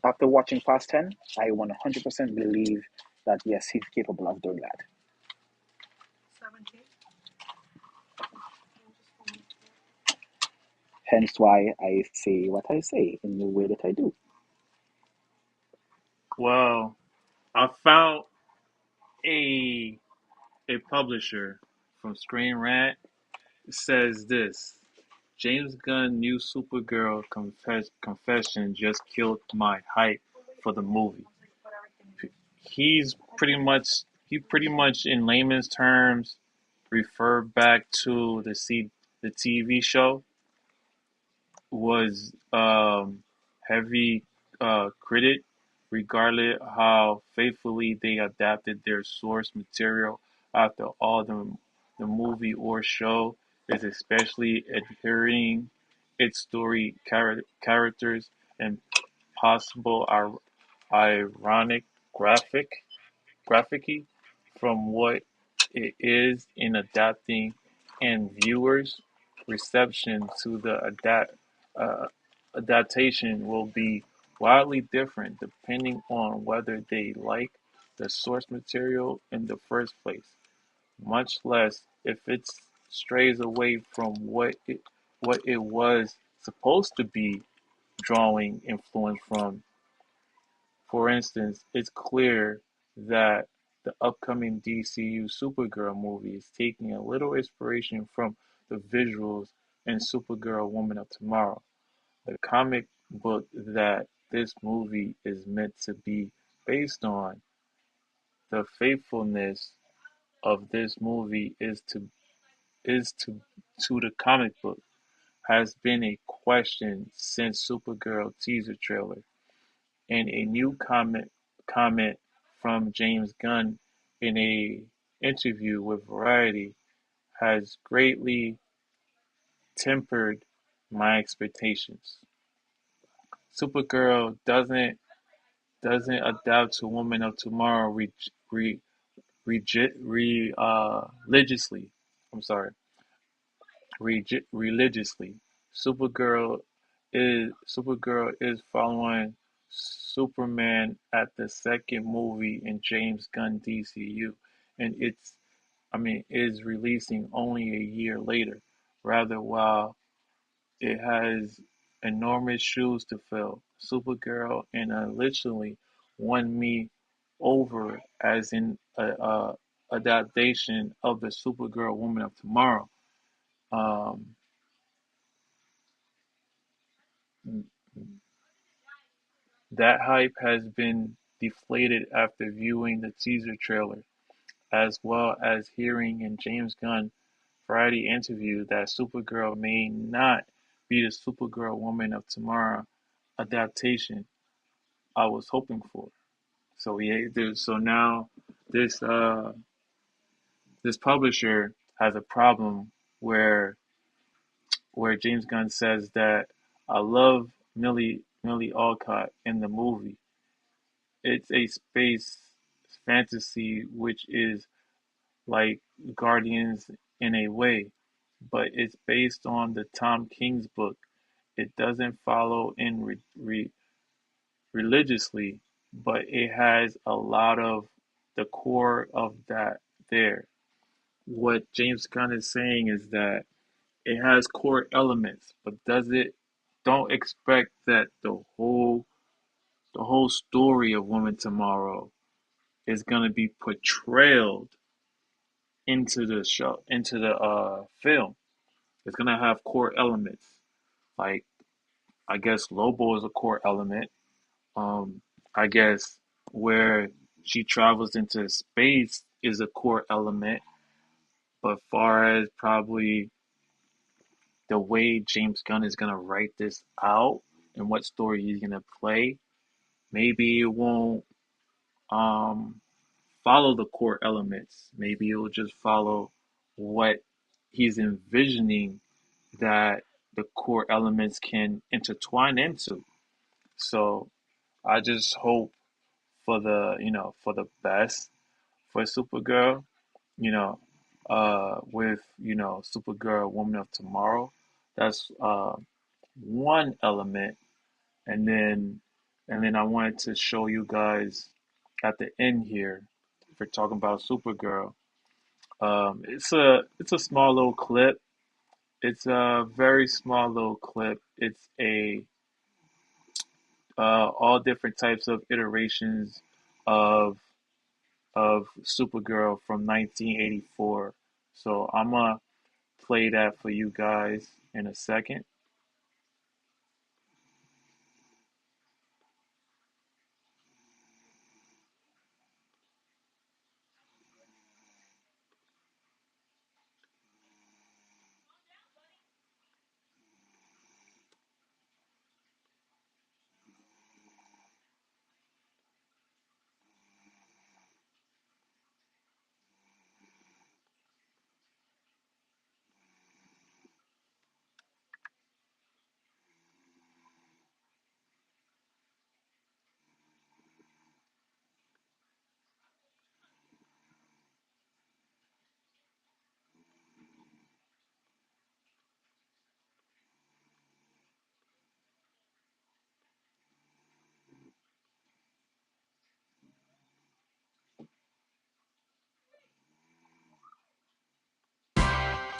After watching Fast 10, I 100% believe that yes, he's capable of doing that. Hence why I say what I say in the way that I do. Well, I found a a publisher from Screen Rant says this. James Gunn new Supergirl confession just killed my hype for the movie. He's pretty much in layman's terms refer back to the TV show was heavy critic, regardless how faithfully they adapted their source material. After all, the movie or show is especially adhering its story characters and possible ironic graphic from what it is in adapting, and viewers' reception to the uh, adaptation will be wildly different depending on whether they like the source material in the first place, much less if it strays away from what it was supposed to be drawing influence from. For instance, it's clear that the upcoming DCU Supergirl movie is taking a little inspiration from the visuals in Supergirl Woman of Tomorrow. The comic book that this movie is meant to be based on. The faithfulness of this movie is to the comic book has been a question since Supergirl teaser trailer. And a new comment from James Gunn in a interview with Variety has greatly tempered my expectations. Supergirl doesn't adapt to Woman of Tomorrow religiously. I'm sorry, religiously. Supergirl is following Superman at the second movie in James Gunn DCU, and is releasing only a year later. Rather, while it has enormous shoes to fill, Supergirl and literally won me over as in a adaptation of the Supergirl Woman of Tomorrow. Um, That hype has been deflated after viewing the teaser trailer, as well as hearing in James Gunn Variety interview that Supergirl may not be the Supergirl Woman of Tomorrow adaptation I was hoping for. So yeah, so now this this publisher has a problem where James Gunn says that I love Millie Alcott in the movie. It's a space fantasy which is like Guardians in a way, but it's based on the Tom King's book. It doesn't follow in religiously, but it has a lot of the core of that there. What James Gunn is saying is that it has core elements, but does it don't expect that the whole story of Woman Tomorrow is gonna be portrayed into the show, into the film. It's gonna have core elements. Like I guess Lobo is a core element. Um I guess where she travels into space is a core element. But far as probably the way James Gunn is gonna write this out and what story he's gonna play, maybe it won't um follow the core elements. Maybe it will just follow what he's envisioning that the core elements can intertwine into. So I just hope for the best for Supergirl, you know, with, Supergirl Woman of Tomorrow. That's one element. And then I wanted to show you guys at the end here, if we're talking about Supergirl. It's a small little clip. It's a very small little clip. It's a all different types of iterations of Supergirl from 1984. So I'm gonna play that for you guys in a second.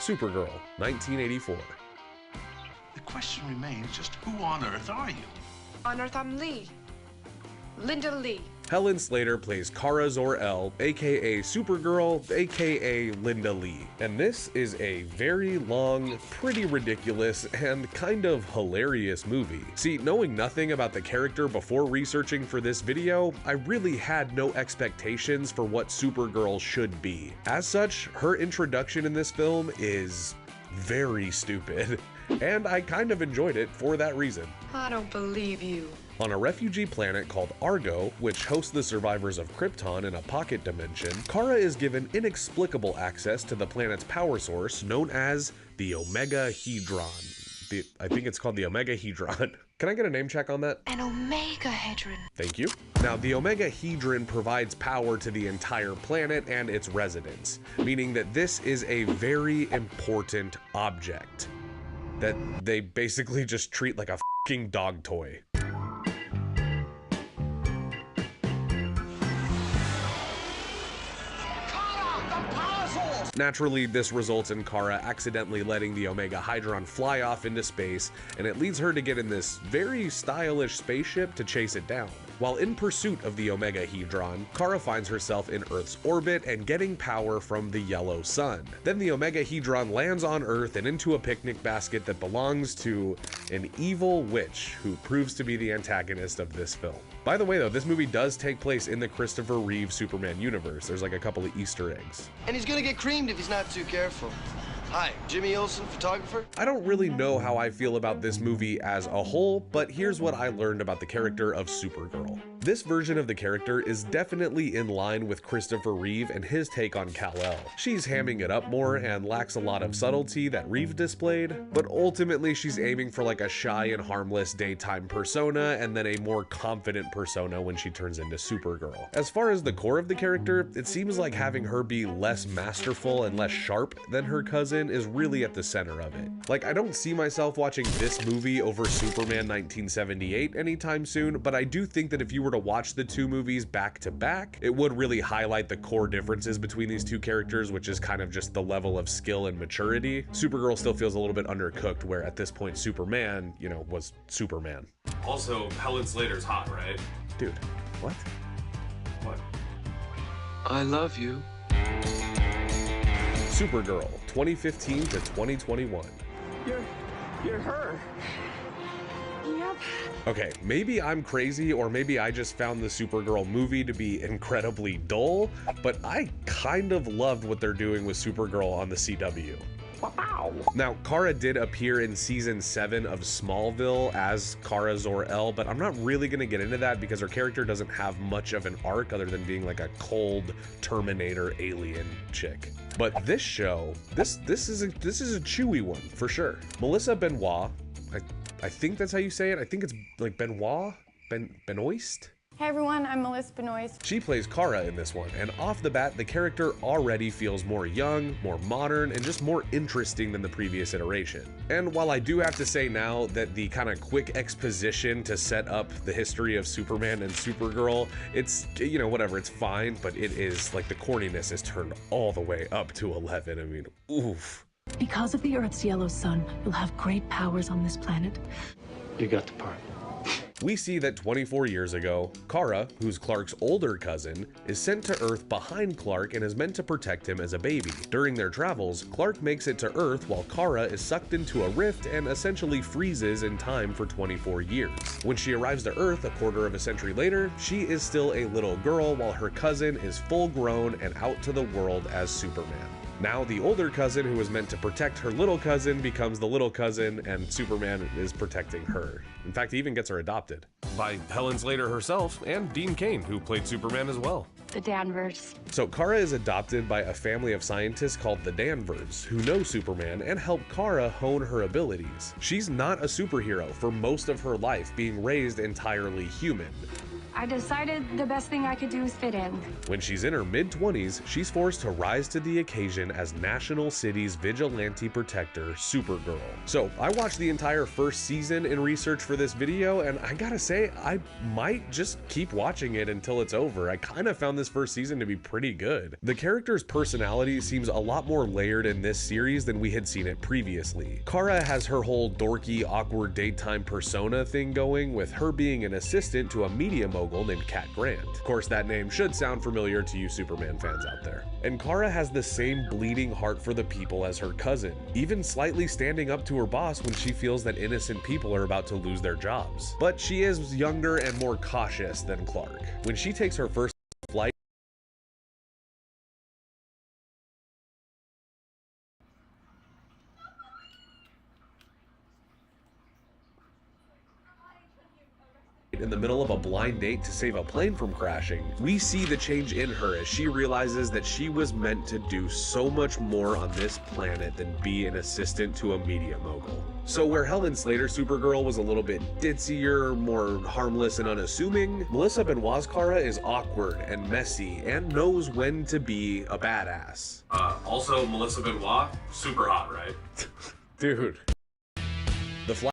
Supergirl, 1984. The question remains, just who on earth are you? On Earth, I'm Lee. Linda Lee. Helen Slater plays Kara Zor-El, aka Supergirl, aka Linda Lee. And this is a very long, pretty ridiculous, and kind of hilarious movie. See, knowing nothing about the character before researching for this video, I really had no expectations for what Supergirl should be. As such, her introduction in this film is very stupid, and I kind of enjoyed it for that reason. I don't believe you. On a refugee planet called Argo, which hosts the survivors of Krypton in a pocket dimension, Kara is given inexplicable access to the planet's power source known as the Omega Hedron. I think it's called the Omega Hedron. Can I get a name check on that? An Omega Hedron. Thank you. Now, the Omega Hedron provides power to the entire planet and its residents, meaning that this is a very important object that they basically just treat like a fucking dog toy. Naturally, this results in Kara accidentally letting the Omega Hedron fly off into space, and it leads her to get in this very stylish spaceship to chase it down. While in pursuit of the Omega Hedron, Kara finds herself in Earth's orbit and getting power from the yellow sun. Then the Omega Hedron lands on Earth and into a picnic basket that belongs to an evil witch who proves to be the antagonist of this film. By the way though, this movie does take place in the Christopher Reeve Superman universe. There's like a couple of Easter eggs. And he's gonna get creamed if he's not too careful. Hi, Jimmy Olsen, photographer. I don't really know how I feel about this movie as a whole, but here's what I learned about the character of Supergirl. This version of the character is definitely in line with Christopher Reeve and his take on Kal-El. She's hamming it up more and lacks a lot of subtlety that Reeve displayed, but ultimately she's aiming for like a shy and harmless daytime persona and then a more confident persona when she turns into Supergirl. As far as the core of the character, it seems like having her be less masterful and less sharp than her cousin is really at the center of it. Like, I don't see myself watching this movie over Superman 1978 anytime soon, but I do think that if you were to to watch the two movies back to back, it would really highlight the core differences between these two characters, which is kind of just the level of skill and maturity. Supergirl still feels a little bit undercooked, where at this point Superman, you know, was Superman. Also, Helen Slater's hot, right? Dude, what? What? I love you. Supergirl, 2015 to 2021. You're her. Yep. Okay, maybe I'm crazy, or maybe I just found the Supergirl movie to be incredibly dull, but I kind of loved what they're doing with Supergirl on the CW. Wow. Now, Kara did appear in season 7 of Smallville as Kara Zor-El, but I'm not really going to get into that because her character doesn't have much of an arc other than being like a cold Terminator alien chick. But this show, this is a chewy one for sure. Melissa Benoist, I think that's how you say it. I think it's like Benoist, Benoist. Hey everyone, I'm Melissa Benoist. She plays Kara in this one, and off the bat, the character already feels more young, more modern, and just more interesting than the previous iteration. And while I do have to say now that the kind of quick exposition to set up the history of Superman and Supergirl, it's, you know, whatever, it's fine, but it is, like, the corniness is turned all the way up to 11. I mean, oof. Because of the Earth's yellow sun, you'll have great powers on this planet. You got the part. We see that 24 years ago, Kara, who's Clark's older cousin, is sent to Earth behind Clark and is meant to protect him as a baby. During their travels, Clark makes it to Earth while Kara is sucked into a rift and essentially freezes in time for 24 years. When she arrives to Earth a quarter of a century later, she is still a little girl while her cousin is full grown and out to the world as Superman. Now the older cousin who was meant to protect her little cousin becomes the little cousin, and Superman is protecting her. In fact, he even gets her adopted by Helen Slater herself and Dean Cain, who played Superman as well. The Danvers. So Kara is adopted by a family of scientists called the Danvers, who know Superman and help Kara hone her abilities. She's not a superhero for most of her life, being raised entirely human. I decided the best thing I could do is fit in. When she's in her mid-20s, she's forced to rise to the occasion as National City's vigilante protector, Supergirl. So I watched the entire first season in research for this video, and I gotta say, I might just keep watching it until it's over. I kind of found this first season to be pretty good. The character's personality seems a lot more layered in this series than we had seen it previously. Kara has her whole dorky, awkward daytime persona thing going, with her being an assistant to a media mogul named Cat Grant. Of course, that name should sound familiar to you Superman fans out there. And Kara has the same bleeding heart for the people as her cousin, even slightly standing up to her boss when she feels that innocent people are about to lose their jobs. But she is younger and more cautious than Clark. When she takes her first flight, in the middle of a blind date to save a plane from crashing, we see the change in her as she realizes that she was meant to do so much more on this planet than be an assistant to a media mogul. So where Helen Slater Supergirl was a little bit ditzier, more harmless and unassuming, Melissa Benoist's Kara is awkward and messy and knows when to be a badass. Also, Melissa Benoist, super hot, right? Dude. The Flash.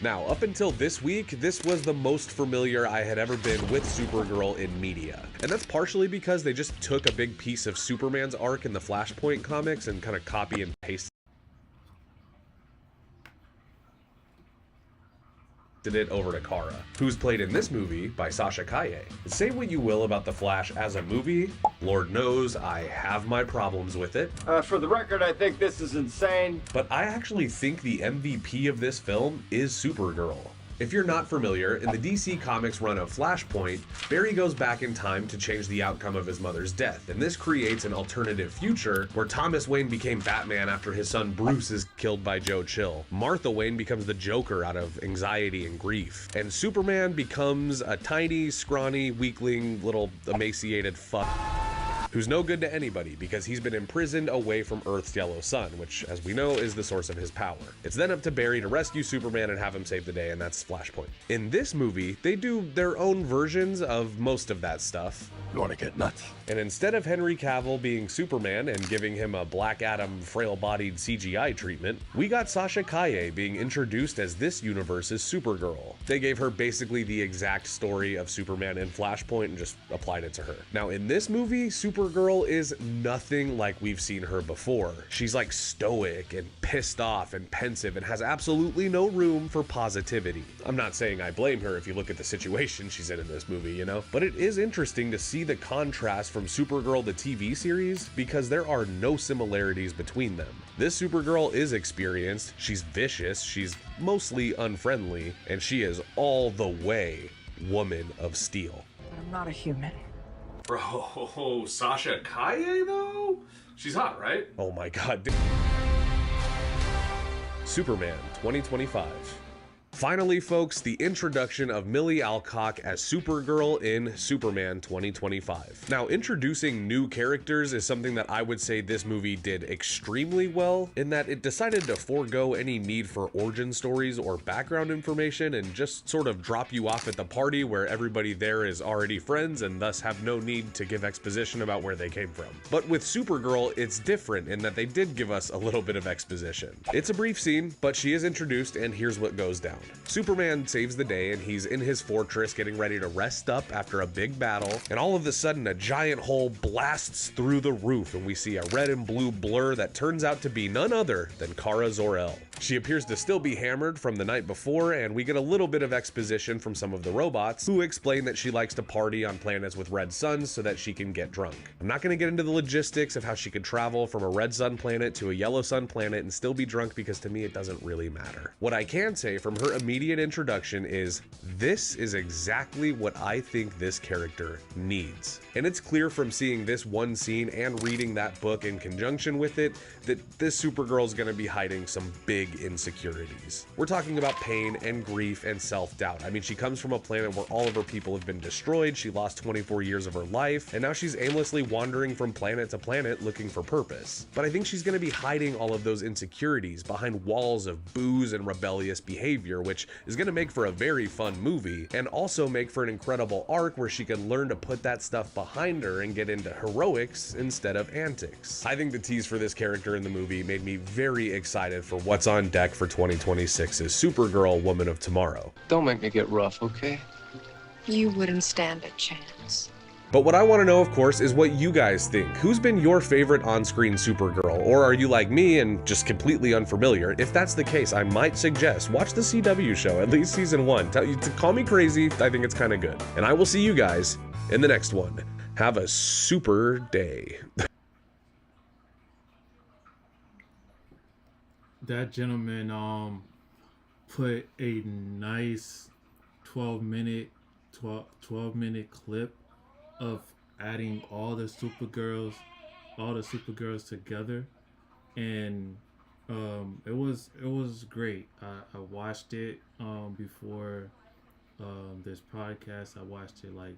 Now, up until this week, this was the most familiar I had ever been with Supergirl in media. And that's partially because they just took a big piece of Superman's arc in the Flashpoint comics and kind of copy and pasted it over to Kara, who's played in this movie by Sasha Calle. Say what you will about The Flash as a movie, Lord knows I have my problems with it. For the record, I think this is insane. But I actually think the MVP of this film is Supergirl. If you're not familiar, in the DC Comics run of Flashpoint, Barry goes back in time to change the outcome of his mother's death, and this creates an alternative future where Thomas Wayne became Batman after his son Bruce is killed by Joe Chill. Martha Wayne becomes the Joker out of anxiety and grief, and Superman becomes a tiny, scrawny, weakling, little emaciated fuck who's no good to anybody because he's been imprisoned away from Earth's yellow sun, which, as we know, is the source of his power. It's then up to Barry to rescue Superman and have him save the day, and that's Flashpoint. In this movie, they do their own versions of most of that stuff. You want to get nuts? And instead of Henry Cavill being Superman and giving him a Black Adam frail-bodied CGI treatment, we got Sasha Calle being introduced as this universe's Supergirl. They gave her basically the exact story of Superman in Flashpoint and just applied it to her. Now in this movie, Supergirl is nothing like we've seen her before. She's like stoic and pissed off and pensive and has absolutely no room for positivity. I'm not saying I blame her if you look at the situation she's in this movie, you know? But it is interesting to see the contrast from Supergirl the TV series because there are no similarities between them. This Supergirl is experienced, she's vicious, she's mostly unfriendly, and she is all the way woman of steel. I'm not a human. Bro, Sasha Calle though? She's hot, right? Oh my god. Superman 2025. Finally, folks, the introduction of Millie Alcock as Supergirl in Superman 2025. Now, introducing new characters is something that I would say this movie did extremely well, in that it decided to forego any need for origin stories or background information and just sort of drop you off at the party where everybody there is already friends and thus have no need to give exposition about where they came from. But with Supergirl, it's different in that they did give us a little bit of exposition. It's a brief scene, but she is introduced and here's what goes down. Superman saves the day and he's in his fortress getting ready to rest up after a big battle, and all of a sudden a giant hole blasts through the roof and we see a red and blue blur that turns out to be none other than Kara Zor-El. She appears to still be hammered from the night before, and we get a little bit of exposition from some of the robots who explain that she likes to party on planets with red suns so that she can get drunk. I'm not going to get into the logistics of how she could travel from a red sun planet to a yellow sun planet and still be drunk because to me it doesn't really matter. What I can say from her immediate introduction is this is exactly what I think this character needs. And it's clear from seeing this one scene and reading that book in conjunction with it that this Supergirl is going to be hiding some big insecurities. We're talking about pain and grief and self-doubt. I mean, she comes from a planet where all of her people have been destroyed, she lost 24 years of her life, and now she's aimlessly wandering from planet to planet looking for purpose. But I think she's going to be hiding all of those insecurities behind walls of booze and rebellious behavior, which is going to make for a very fun movie, and also make for an incredible arc where she can learn to put that stuff behind her and get into heroics instead of antics. I think the tease for this character in the movie made me very excited for what's on deck for 2026's Supergirl Woman of Tomorrow. Don't make me get rough, okay? You wouldn't stand a chance. But what I want to know, of course, is what you guys think. Who's been your favorite on-screen Supergirl? Or are you like me and just completely unfamiliar? If that's the case, I might suggest watch the CW show, at least season 1. Call me crazy, I think it's kind of good. And I will see you guys in the next one. Have a super day. That gentleman put a nice 12-minute clip of adding all the Supergirls together, and it was great. I watched it before this podcast. I watched it like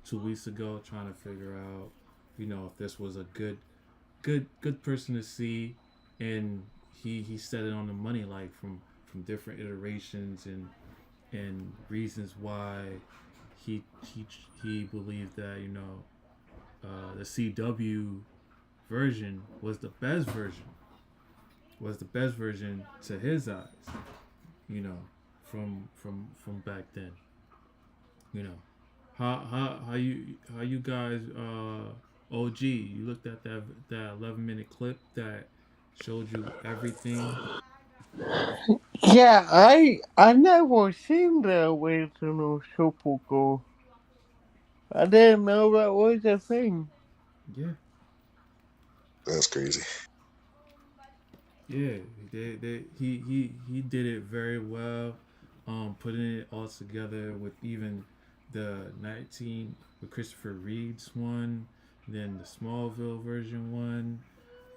2 weeks ago, trying to figure out, if this was a good person to see, and he set it on the money, like from different iterations and reasons why he believed that the CW version was the best version to his eyes, from back then. How you guys OG, you looked at that 11-minute clip that showed you everything. Yeah, I never seen the original Supergirl. I didn't know that was a thing. Yeah. That's crazy. Yeah, he did it very well, putting it all together with even the with Christopher Reeve's one, then the Smallville version one,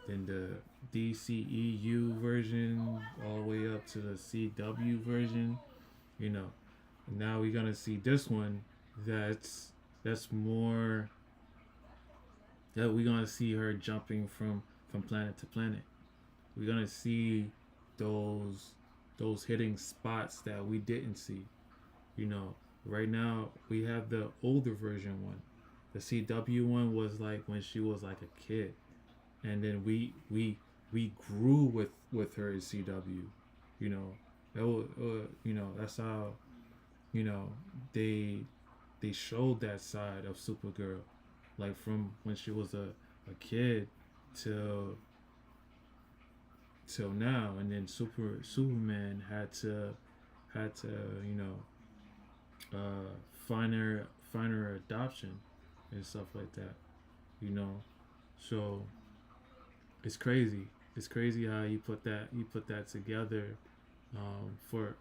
then the DCEU version, all the way up to the CW version, And now we're gonna see this one that's more, that we're gonna see her jumping from planet to planet. We're gonna see those hitting spots that we didn't see. Right now we have the older version one, The CW one was like when she was like a kid, and then we grew with her in CW. You know, that was, that's how you know they they showed that side of Supergirl, like from when she was a kid till now, and then Superman had to you know uh, find her adoption and stuff like that. You know, so it's crazy. It's crazy how you put that together for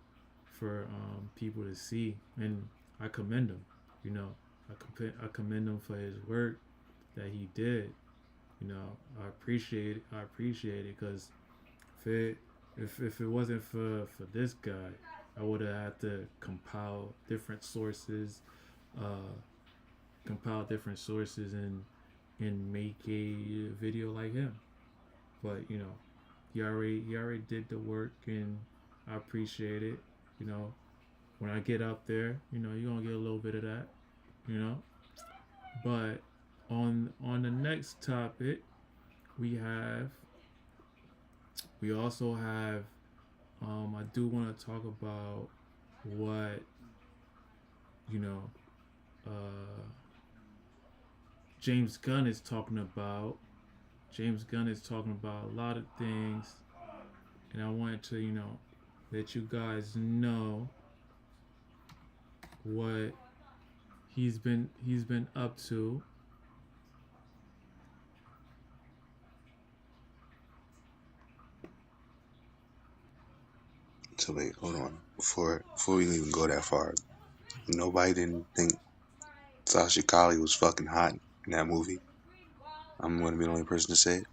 people to see, and I commend him. You know, I commend him for his work that he did. You know, I appreciate it because if it wasn't for this guy, I would have had to uh, and make a video like him. But you know, he already did the work, and I appreciate it. You know, when I get up there, you know, you're gonna get a little bit of that. You know, but on the next topic, we have we also have I do want to talk about what you know uh, James Gunn is talking about. James Gunn is talking about a lot of things, and I wanted to let you guys know what he's been up to. So wait, hold on. Before we even go that far, nobody didn't think Sasha Kali was fucking hot in that movie. I'm gonna be the only person to say it.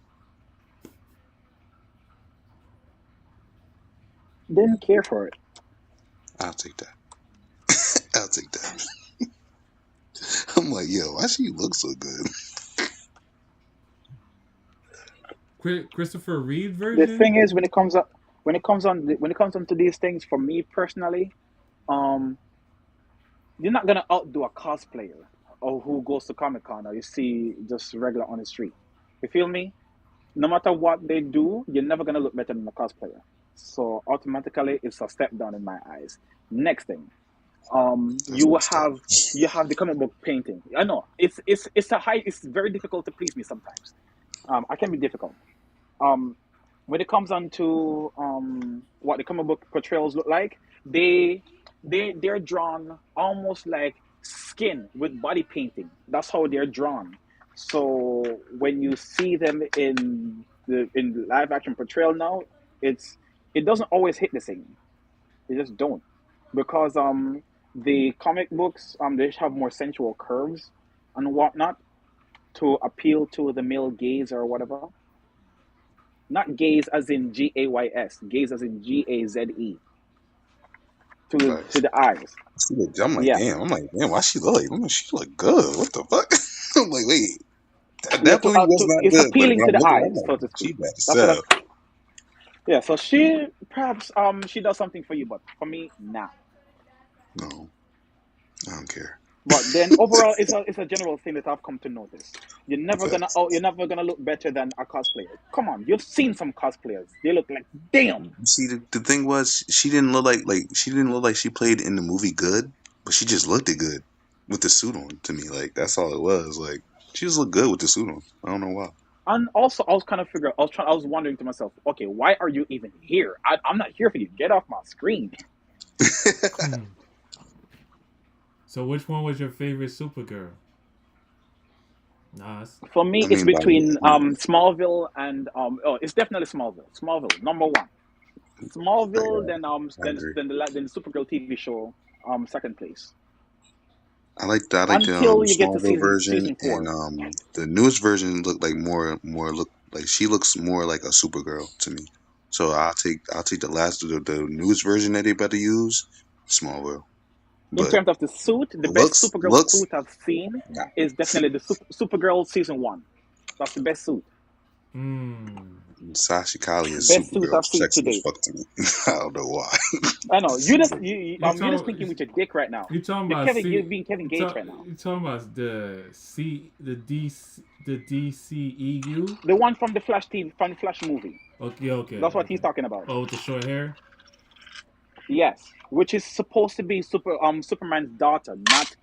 Didn't care for it. I'll take that. I'll take that. I'm like, yo, why she look so good? Christopher Reeve The version. thing is, when it comes on to these things, for me personally, um, you're not gonna outdo a cosplayer or who goes to Comic Con or you see just regular on the street. You feel me? No matter what they do, you're never gonna look better than a cosplayer. So automatically, it's a step down in my eyes. Next thing, That's messed up. you have the comic book painting. I know it's very difficult to please me sometimes. I can be difficult. Um, when it comes on to what the comic book portrayals look like, they they're drawn almost like skin with body painting. That's how they're drawn. So when you see them in live action portrayal now, it doesn't always hit the same. They just don't, because the comic books they have more sensual curves and whatnot to appeal to the male gaze or whatever. Not gaze as in gays, gaze as in gaze, to Facts. the eyes. I'm like, Yeah, damn. I'm like, damn. Why she look like? She look good. What the fuck? I'm like, wait. That yeah. definitely was not It's good. But appealing when to I'm the looking, I'm eyes, so like, to she speak. bad as That's what hell. I. Yeah, so she perhaps she does something for you, but for me, nah. No, I don't care. But then overall, it's a general thing that I've come to notice. Facts. You're never gonna look better than a cosplayer. Come on, you've seen some cosplayers. They look like damn. You see, the thing was, she didn't look like she didn't look like she played in the movie good, but she just looked it good with the suit on. To me, like that's all it was. Like she just looked good with the suit on. I don't know why. And also, I was kind of figuring. I was wondering to myself, okay, why are you even here? I'm not here for you. Get off my screen. So which one was your favorite Supergirl? Nas. For me, I it's mean, between Smallville and it's definitely Smallville. Smallville, number one. Smallville, then I agree. then the Supergirl TV show, second place. I like the Until you get to Smallville season version, season and four. the newest version looked like more look like she looks more like a Supergirl to me. So I'll take the last of the newest version that they better use, Smallville. In But terms of the suit, the best Supergirl looks, suit I've seen nah. is definitely the Supergirl season one. That's the best suit. Sasha Kali is Best suit Supergirl I've seen sexy as today. fuck to me. I don't know why. I know You you're just talk, thinking with your dick right now. you talking You're about Kevin. You're C? being Kevin Gates right now. You talking about the DCEU? The one from the Flash TV, from the Flash movie. That's what Okay. he's talking about. Oh, with the short hair. Yes, which is supposed to be Superman's daughter, not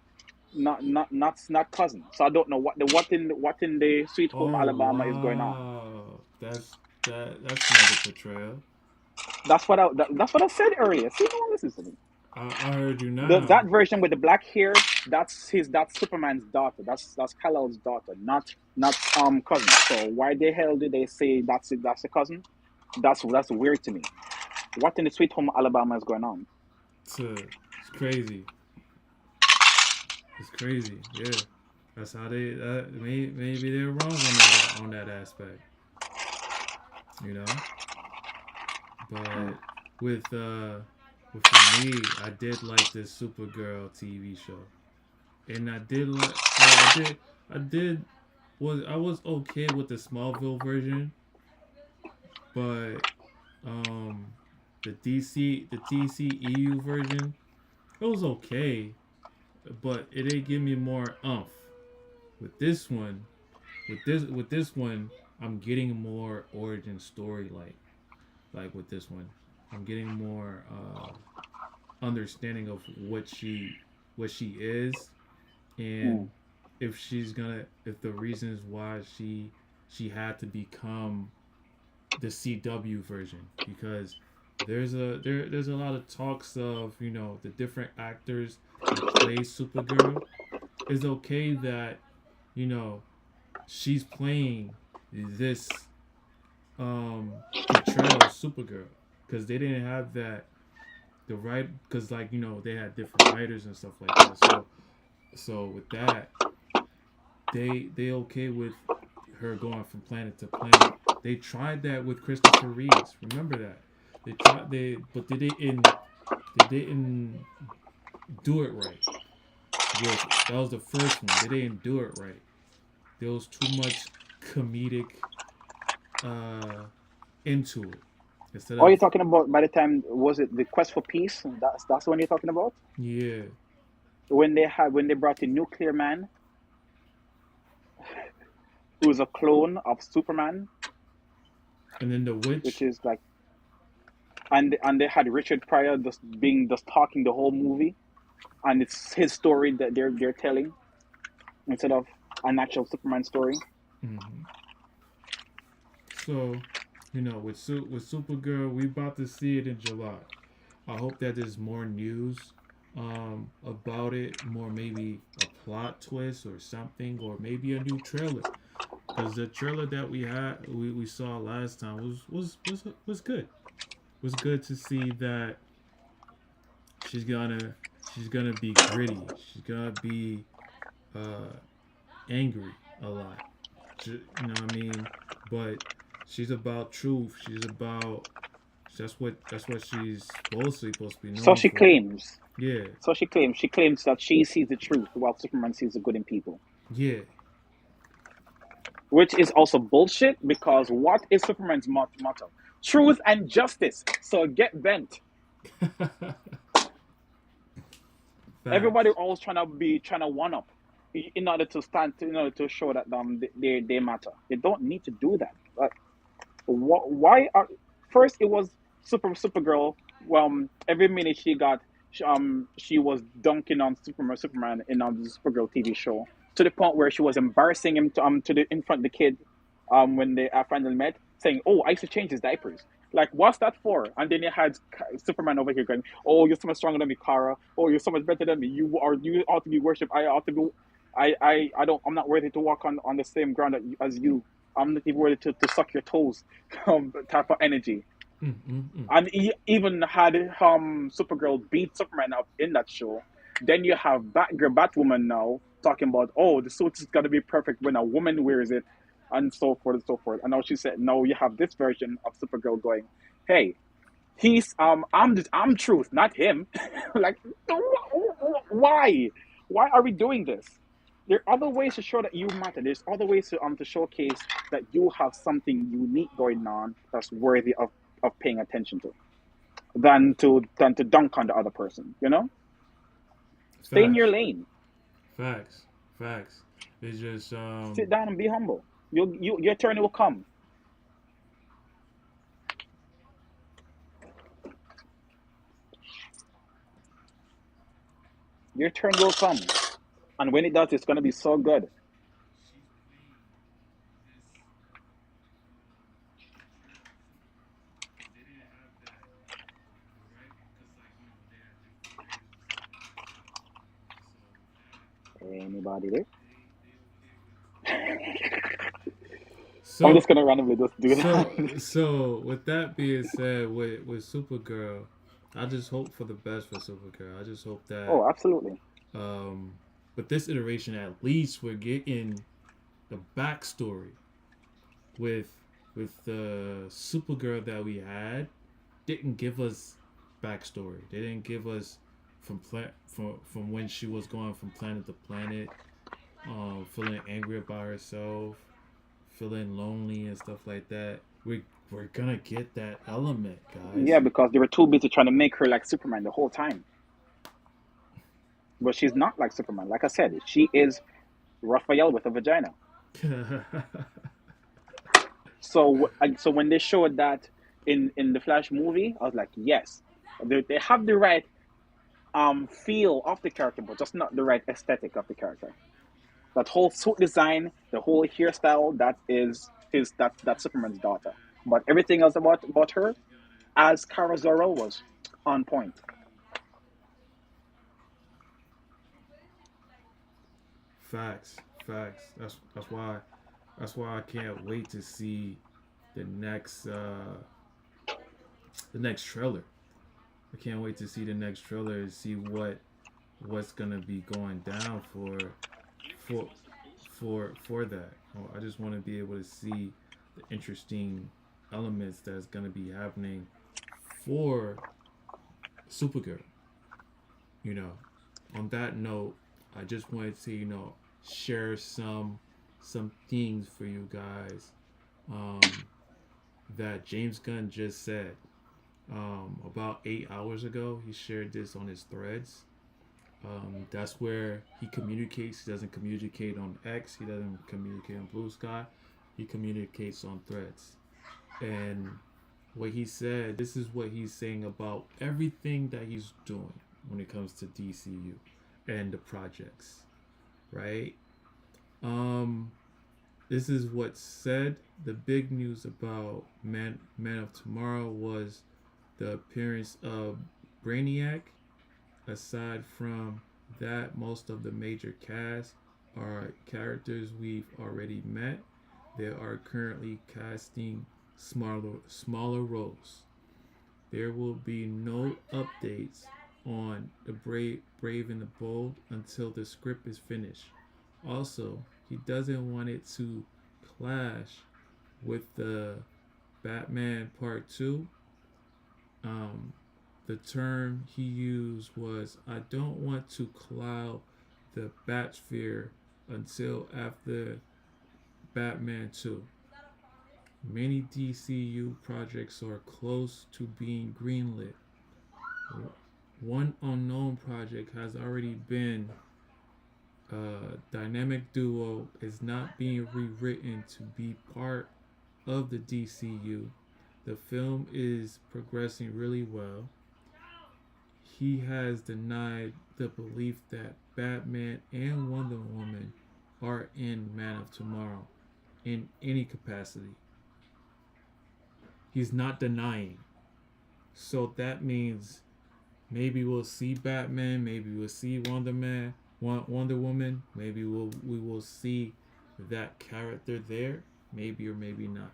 cousin. So I don't know what in the Sweet Home Oh Alabama is going on. wow, that's another portrayal. That's what I said earlier. See, no one listens to me. I heard you That now. version with the black hair, that's Superman's daughter. That's Kal-El's daughter, not cousin. So why the hell did they say that's it? That's a cousin? That's weird to me. What in the Sweet Home Alabama is going on? It's crazy. It's crazy. Yeah, that's how they. Maybe they're wrong on that aspect. You know, but for me, I did like this Supergirl TV show, and I did like. I did. I was okay with the Smallville version, but um, the DCEU version, it was okay, but it didn't give me more umph. With this one, with this one, I'm getting more origin story like with this one, I'm getting more understanding of what she is, and if the reasons why she had to become the CW version, because there's a lot of talks of the different actors that play Supergirl. It's okay that you know she's playing this portrayal of Supergirl, because they didn't have that the right, because they had different writers and stuff like that. So with that, they okay with her going from planet to planet. They tried that with Christopher Reeves. Remember that but they didn't do it right. That was the first one. They didn't do it right. There was too much comedic uh, into it instead Oh, of you're talking about by the time was it the Quest for Peace? That's the one you're talking about. yeah. When they brought in Nuclear Man, who's a clone of Superman, And then the which witch. is like, and they had Richard Pryor just talking the whole movie, and it's his story that they're telling instead of an actual Superman story. Mm-hmm. So, with Supergirl, we about to see it in July. I hope that there's more news about it, more maybe a plot twist or something, or maybe a new trailer. Because the trailer that we saw last time was good. It was good to see that she's gonna she's gonna be gritty. She's gonna be uh, angry a lot. You know what I mean? But she's about truth. She's about that's what she's supposed to be So known she for. claims. Yeah, So she claims. She claims that she sees the truth while Superman sees the good in people, yeah. which is also bullshit because what is Superman's motto? Truth and justice. So get bent. Everybody Facts. always trying to one up in order to in order to show that they matter. They don't need to do that. Like, why are first it was Supergirl. Every minute she was dunking on Superman in the Supergirl TV show to the point where she was embarrassing him to the in front of the kid when they finally met, saying, "Oh, I used to change his diapers." Like, what's that for? And then you had Superman over here going, "Oh, you're so much stronger than me, Kara. Oh, you're so much better than me. You ought to be worshipped. I ought to be. I don't. I'm not worthy to walk on the same ground as you. I'm not even worthy to suck your toes." Type of energy. Mm-mm-mm. And he even had Supergirl beat Superman up in that show. Then you have Batwoman now talking about, oh, the suit is gonna be perfect when a woman wears it, and so forth and so forth. And now she said, no, you have this version of Supergirl going, hey, he's I'm truth, not him. Like, why? Why are we doing this? there are other ways to show that you matter. There's other ways to showcase that you have something unique going on that's worthy of paying attention to, than to dunk on the other person. You know, stay in your Facts, lane. facts, facts. It's just Sit down and be humble. Your turn will come. Your turn will come, and when it does, it's gonna be so good. Anybody there? I'm so just gonna randomly just do so that. so with that being said, with Supergirl, I just hope for the best for Supergirl. I just hope that Oh, absolutely. um with this iteration at least we're getting the backstory with the Supergirl that we had didn't give us backstory. They didn't give us from when she was going from planet to planet, feeling angry about herself, feeling lonely and stuff like that. We're gonna get that element, Yeah, guys. because they were too busy trying to make her like Superman the whole time. But she's not like Superman. Like I said, she is Raphael with a vagina. So when they showed that in the Flash movie, I was like, yes, they have the right feel of the character, but just not the right aesthetic of the character. That whole suit design, the whole hairstyle, that's Superman's daughter. But everything else about her, as Kara Zor-El, was on point. Facts, facts. That's why I can't wait to see the next uh the next trailer. I can't wait to see the next trailer and see what's gonna be going down for for that. I just want to be able to see the interesting elements that's gonna be happening for Supergirl. You know, on that note, I just wanted to share some things for you guys that James Gunn just said about 8 hours ago. He shared this on his threads. That's where he communicates. He doesn't communicate on X. He doesn't communicate on Blue Sky. He communicates on threads. And what he said, this is what he's saying about everything that he's doing when it comes to DCU and the projects, right? Um, this is what's said. The big news about Man of Tomorrow was the appearance of Brainiac. Aside from that, most of the major cast are characters we've already met. They are currently casting smaller roles. There will be no updates on the Brave and the Bold until the script is finished. Also, he doesn't want it to clash with the Batman Part 2. Um, the term he used was, I don't want to cloud the Batsphere until after Batman 2. Many DCU projects are close to being greenlit. One unknown project has already been Dynamic Duo is not being rewritten to be part of the DCU. The film is progressing really well. He has denied the belief that Batman and Wonder Woman are in Man of Tomorrow in any capacity. He's not denying. So that means maybe we'll see Batman, maybe we'll see Wonder Woman, maybe we will see that character there, maybe or maybe not.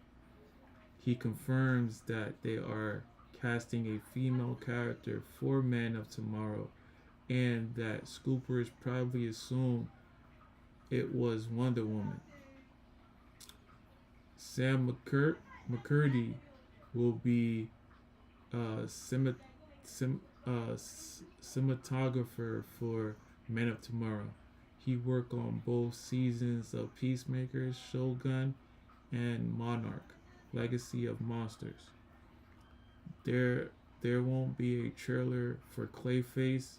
He confirms that they are casting a female character for Man of Tomorrow, and that scoopers probably assumed it was Wonder Woman. Sam McCurdy will be sim, cinematographer for Man of Tomorrow. He worked on both seasons of Peacemaker, Shogun, and Monarch, Legacy of Monsters. There there won't be a trailer for Clayface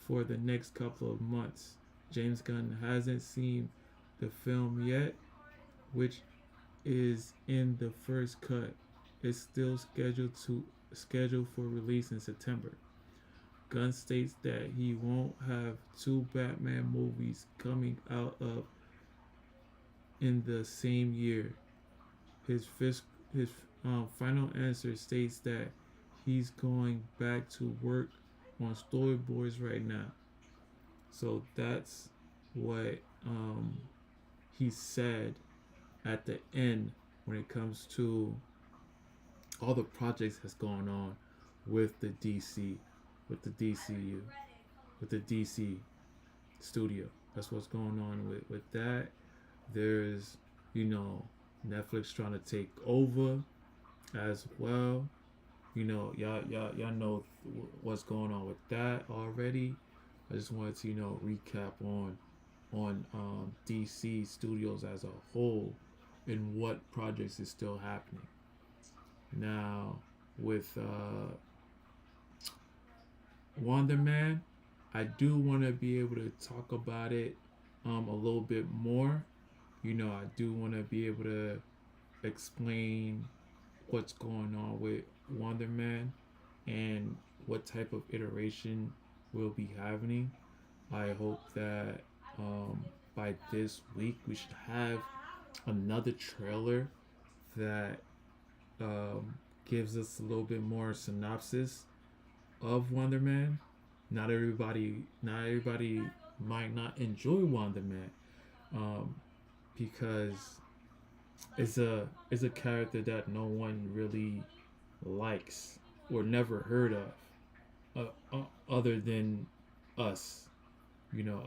for the next couple of months. James Gunn hasn't seen the film yet, which is in the first cut. It's still scheduled for release in September. Gunn states that he won't have two Batman movies coming out of in the same year. His final answer states that he's going back to work on storyboards right now. So that's what he said at the end when it comes to all the projects that's going on with the DC, with the DCU, with the DC studio. That's what's going on with that. There's, you know, Netflix trying to take over as well. You know, y'all know what's going on with that already. I just wanted to, recap on DC Studios as a whole and what projects is still happening. Now, with Wonder Man, I do want to be able to talk about it a little bit more. I do want to be able to explain what's going on with Wonder Man and what type of iteration we'll be having. I hope that by this week we should have another trailer that gives us a little bit more synopsis of Wonder Man. Not everybody might not enjoy Wonder Man because it's a character that no one really likes or never heard of, other than us.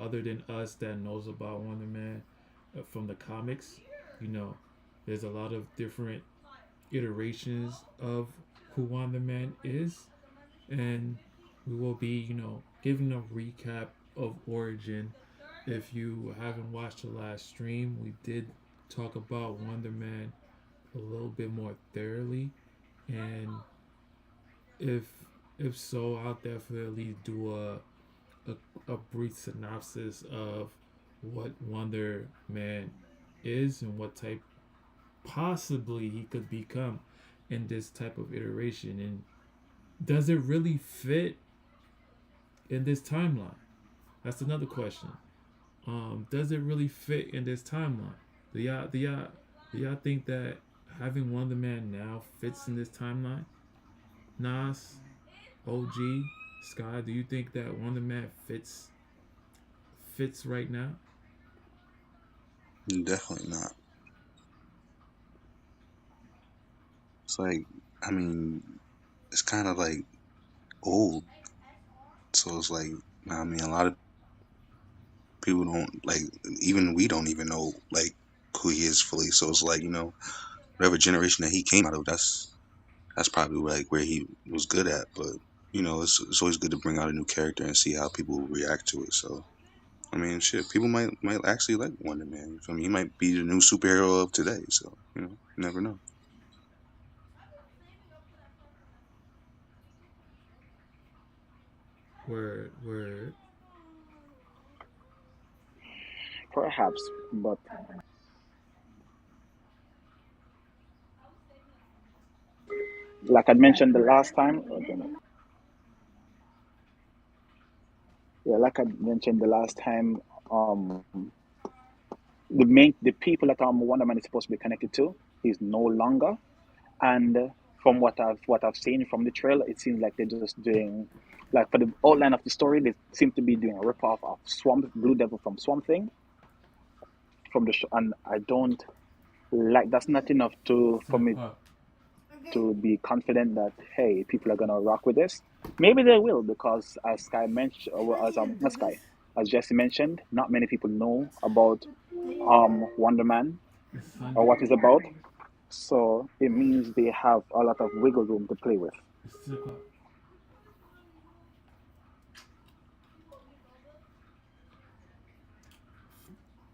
Other than us that knows about Wonder Man from the comics. There's a lot of different iterations of who Wonder Man is, and we will be, giving a recap of Origin. If you haven't watched the last stream, we did talk about Wonder Man a little bit more thoroughly, and if so, I'll definitely do a brief synopsis of what Wonder Man is and what type possibly he could become in this type of iteration, and does it really fit in this timeline? That's another question. Does it really fit in this timeline? Do y'all think that having Wonder Man now fits in this timeline? Nas, OG, Sky, do you think that Wonder Man fits right now? Definitely not. It's like, I mean, it's kind of like old. So it's like, I mean, a lot of people don't like, even we don't even know like who he is fully. So it's like, whatever generation that he came out of, that's probably like where he was good at. But it's always good to bring out a new character and see how people react to it. So I mean, shit, people might actually like Wonder Man. I mean, he might be the new superhero of today. So you never know. Word. Perhaps, but like I mentioned the last time, yeah, like I mentioned the last time, um, the people that Wonder Man is supposed to be connected to is no longer, and from what I've seen from the trailer, it seems like they're just doing like for the outline of the story, they seem to be doing a rip off of Swamp Blue Devil from Swamp Thing from the show, and I don't like that's not enough to for me to be confident that hey, people are gonna rock with this. Maybe they will because as Sky mentioned, or as not Sky, as Jesse mentioned, not many people know about Wonder Man or what it's about. So it means they have a lot of wiggle room to play with.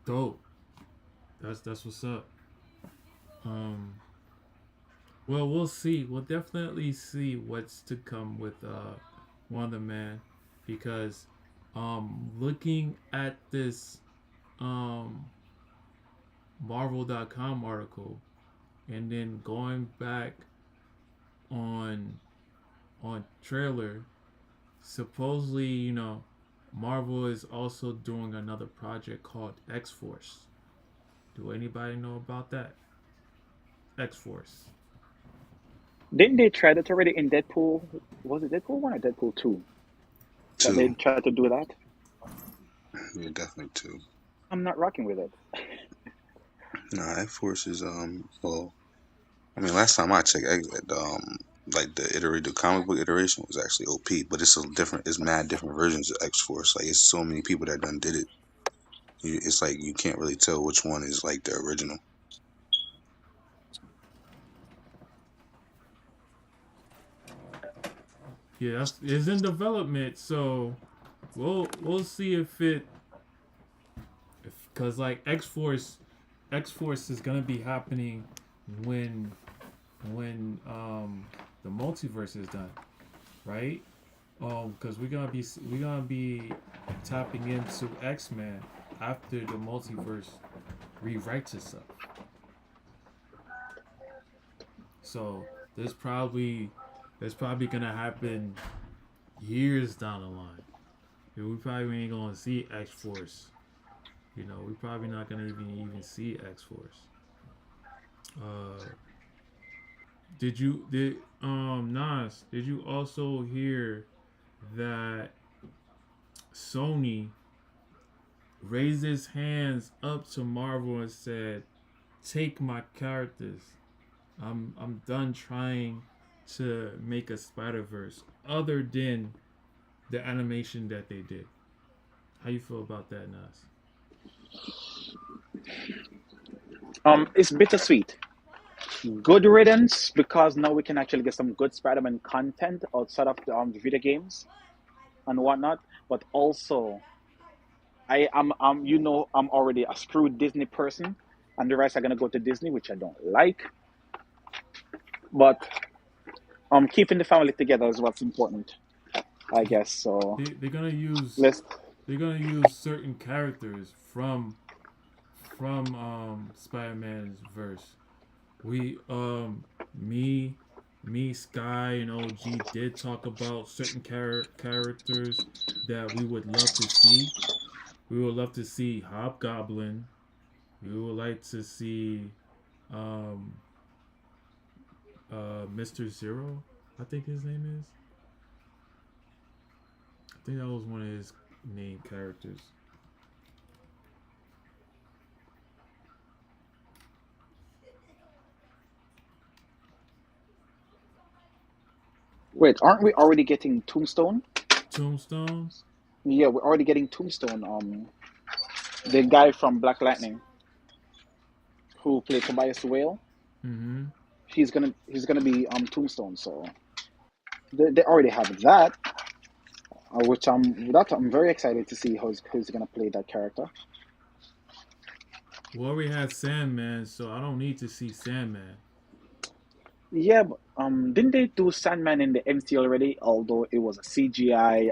Dope. That's what's up. Well, we'll see. We'll definitely see what's to come with Wonder Man, because looking at this um Marvel.com article, and then going back on trailer, supposedly, Marvel is also doing another project called X-Force. Do anybody know about that? X-Force. Didn't they try that already in Deadpool? Was it Deadpool 1 or Deadpool 2? That they Two. tried to do that? Yeah, definitely two. I'm not rocking with it. Nah, X-Force is well, I mean, last time I checked, like the comic book iteration was actually OP, but it's mad different versions of X-Force. Like it's so many people that done did it. It's like you can't really tell which one is like the original. Yeah, it's in development, so we'll see if because like X Force is gonna be happening when the multiverse is done, right? Because we're gonna be tapping into X-Men after the multiverse rewrites itself. So there's probably gonna happen years down the line. We probably ain't gonna see X Force. We probably not gonna even see X Force. Uh, Nas? Did you also hear that Sony raised his hands up to Marvel and said, "Take my characters. I'm done trying to make a Spider-Verse other than the animation that they did." How you feel about that, Nas? It's bittersweet. Good riddance, because now we can actually get some good Spider-Man content outside of the video games and whatnot. But also, I'm already a screwed Disney person, and the rest are gonna go to Disney, which I don't like. But keeping the family together is what's important, I guess. So They're gonna use let's. certain characters from Spider-Man's verse. We me Sky and OG did talk about certain characters that we would love to see. We would love to see Hobgoblin. We would like to see um Mr. Zero, I think his name is. I think that was one of his main characters. Wait, aren't we already getting Tombstone? Tombstone? Yeah, we're already getting Tombstone. The guy from Black Lightning who played Tobias Whale. Mm-hmm. He's gonna be Tombstone. So they already have that, which I'm very excited to see who's gonna play that character. We already had Sandman, so I don't need to see Sandman. Yeah, but, didn't they do Sandman in the MCU already? Although it was a CGI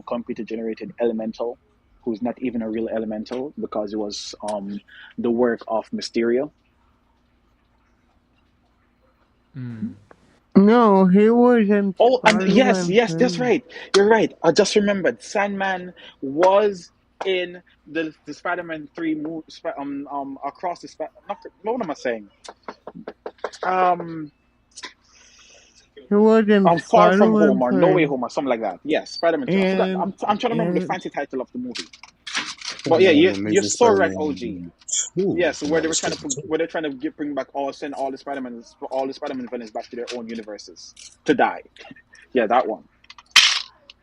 computer generated elemental, who's not even a real elemental because it was the work of Mysterio. No, he wasn't. Oh, and yes, Spider-Man yes, that's 3. right. You're right. I just remembered. Sandman was in the Spider-Man 3 movie. Across the what am I saying? Um, He wasn't Far From Spider-Man Home or No Way 3. Home or something like that. Yes, Spider-Man 2. I forgot. And I'm trying to remember the and fancy title of the movie. But yeah, The you're Amazing so right, OG. Spider-Man 2, Yes, if I'm where not they were trying mistaken, to too. where they're trying to bring back send all the Spider-Man villains back to their own universes to die. Yeah, that one.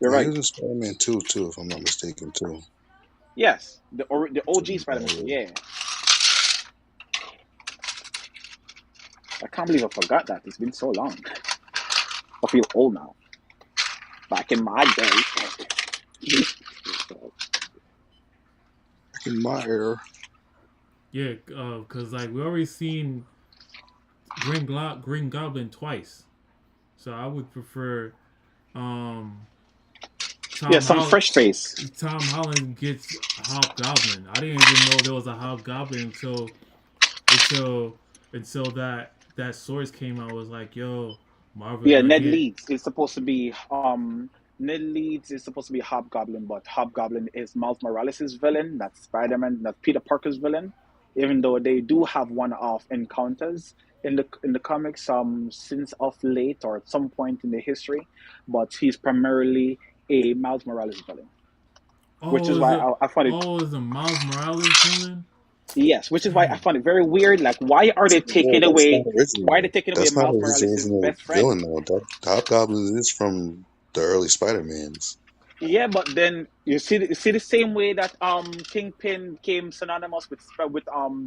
You're He right. was in Spider-Man 2 too, if I'm not mistaken too. Yes, the OG So, Spider-Man. Yeah, I can't believe I forgot that. It's been so long. I feel old now. Back in my day. in my era. Yeah, because like we already seen Green Goblin twice, so I would prefer um Yeah, Tom some Holland. fresh face. Tom Holland gets Hobgoblin. I didn't even know there was a Hobgoblin until until that source came out. I was like, yo, Marvel Yeah, gonna get. Ned Leeds is supposed to be Hobgoblin, but Hobgoblin is Miles Morales' villain. That's Spider-Man. That's Peter Parker's villain. Even though they do have one-off encounters in the comics, since of late or at some point in the history, but he's primarily a Miles Morales villain, which is Oh, is why it? I find it. Oh, is a Miles Morales villain? Yes, which is why I Dang. find it very weird. Like, why are they No, taking that's not away? Why are they original. taking away That's not Miles his Morales' original best friend? villain though. The Hobgoblin is from the early Spider-Mans. Yeah, but then you see the same way that Kingpin became synonymous with